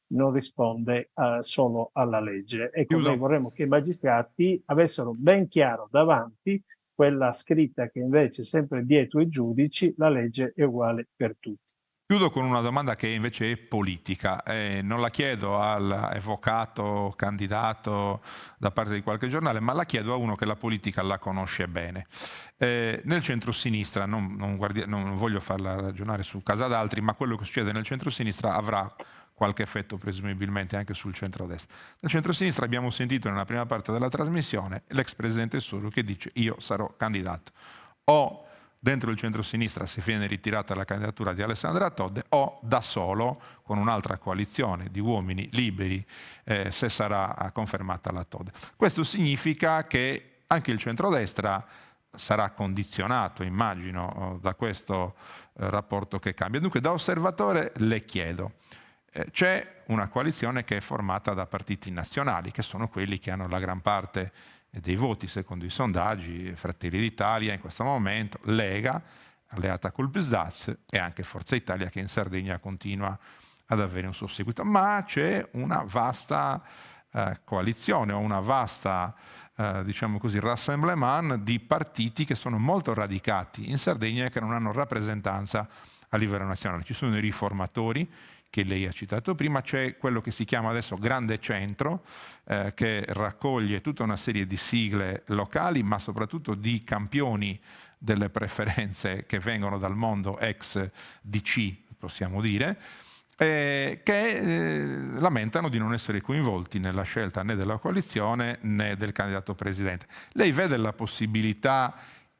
non risponde solo alla legge. Ecco, noi vorremmo che i magistrati avessero ben chiaro davanti quella scritta che invece sempre dietro i giudici: la legge è uguale per tutti. Chiudo con una domanda che invece è politica. Non la chiedo all'avvocato candidato da parte di qualche giornale, ma la chiedo a uno che la politica la conosce bene. Nel centro-sinistra, non voglio farla ragionare su casa d'altri, ma quello che succede nel centro-sinistra avrà qualche effetto presumibilmente anche sul centro-destra. Nel centro-sinistra abbiamo sentito nella prima parte della trasmissione l'ex presidente Suru che dice: io sarò candidato. O dentro il centro-sinistra si viene ritirata la candidatura di Alessandra Todde, o da solo, con un'altra coalizione di uomini liberi, se sarà confermata la Todde. Questo significa che anche il centrodestra sarà condizionato, immagino, da questo rapporto che cambia. Dunque, da osservatore le chiedo, c'è una coalizione che è formata da partiti nazionali, che sono quelli che hanno la gran parte dei voti secondo i sondaggi, Fratelli d'Italia in questo momento, Lega, alleata col PSDAZ, e anche Forza Italia che in Sardegna continua ad avere un suo seguito. Ma c'è una vasta coalizione o una vasta, diciamo così, rassemblement di partiti che sono molto radicati in Sardegna e che non hanno rappresentanza a livello nazionale. Ci sono i riformatori che lei ha citato prima, c'è quello che si chiama adesso Grande Centro, che raccoglie tutta una serie di sigle locali, ma soprattutto di campioni delle preferenze che vengono dal mondo ex DC, possiamo dire, che lamentano di non essere coinvolti nella scelta né della coalizione né del candidato presidente. Lei vede la possibilità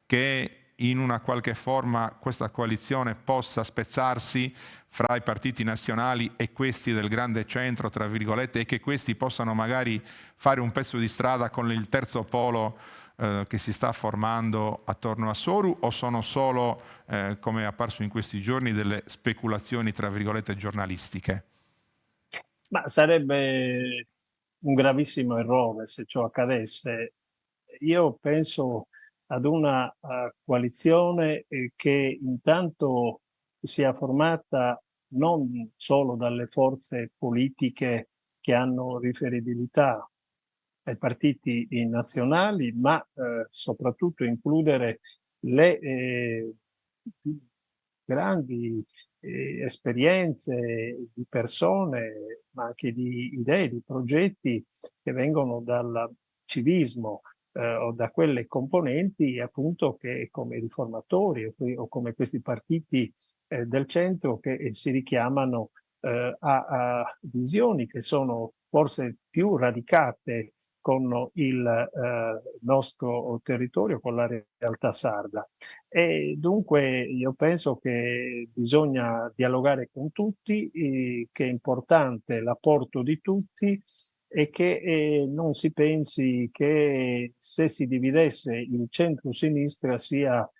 che in una qualche forma questa coalizione possa spezzarsi fra i partiti nazionali e questi del grande centro, tra virgolette, e che questi possano magari fare un pezzo di strada con il terzo polo che si sta formando attorno a Soru, o sono solo, come è apparso in questi giorni, delle speculazioni, tra virgolette, giornalistiche? Ma sarebbe un gravissimo errore se ciò accadesse. Io penso ad una coalizione che intanto sia formata non solo dalle forze politiche che hanno riferibilità ai partiti nazionali, ma soprattutto includere le grandi esperienze di persone, ma anche di idee, di progetti che vengono dal civismo o da quelle componenti appunto che come riformatori o come questi partiti del centro che si richiamano a visioni che sono forse più radicate con il nostro territorio, con la realtà sarda. E dunque io penso che bisogna dialogare con tutti, che è importante l'apporto di tutti e che non si pensi che se si dividesse il centro-sinistra sia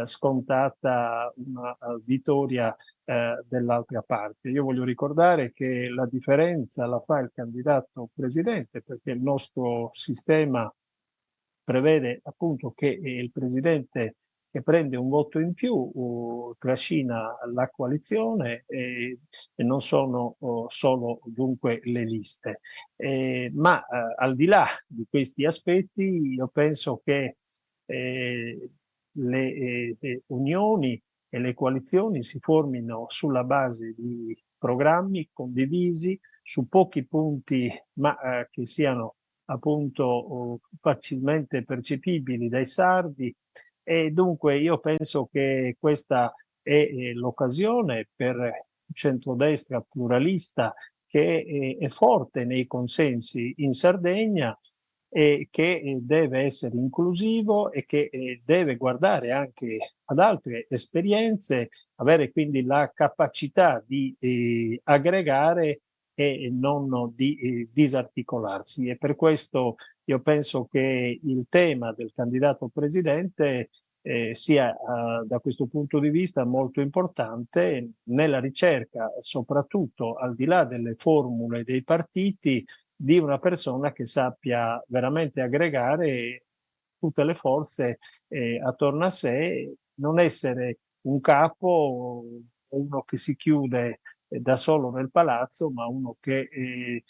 scontata una vittoria dell'altra parte. Io voglio ricordare che la differenza la fa il candidato presidente, perché il nostro sistema prevede appunto che il presidente che prende un voto in più trascina la coalizione e non sono solo dunque le liste. Ma al di là di questi aspetti io penso che le unioni e le coalizioni si formino sulla base di programmi condivisi su pochi punti, ma che siano appunto facilmente percepibili dai sardi, e dunque io penso che questa è l'occasione per un centrodestra pluralista che è forte nei consensi in Sardegna e che deve essere inclusivo e che deve guardare anche ad altre esperienze, avere quindi la capacità di aggregare e non di disarticolarsi. E per questo io penso che il tema del candidato presidente sia da questo punto di vista molto importante nella ricerca, soprattutto al di là delle formule dei partiti, di una persona che sappia veramente aggregare tutte le forze attorno a sé, non essere un capo, uno che si chiude da solo nel palazzo, ma uno che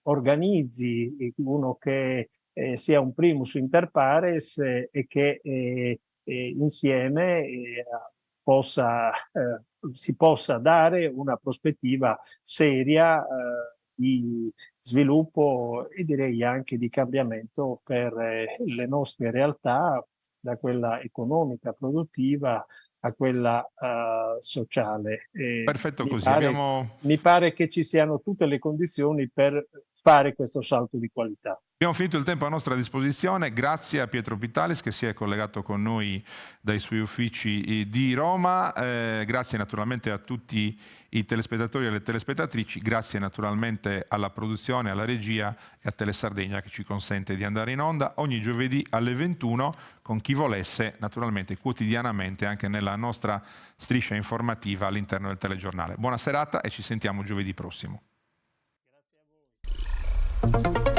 organizzi, uno che sia un primus inter pares e che insieme si possa dare una prospettiva seria di sviluppo e direi anche di cambiamento per le nostre realtà, da quella economica, produttiva a quella sociale. Perfetto così, abbiamo Mi pare che ci siano tutte le condizioni per fare questo salto di qualità. finito il tempo a nostra disposizione. Grazie a Pietro Vitalis che si è collegato con noi dai suoi uffici di Roma, grazie naturalmente a tutti i telespettatori e le telespettatrici, grazie naturalmente alla produzione, alla regia e a Telesardegna che ci consente di andare in onda ogni giovedì alle 21 con chi volesse, naturalmente quotidianamente anche nella nostra striscia informativa all'interno del telegiornale. Buona serata e ci sentiamo giovedì prossimo. Grazie a voi.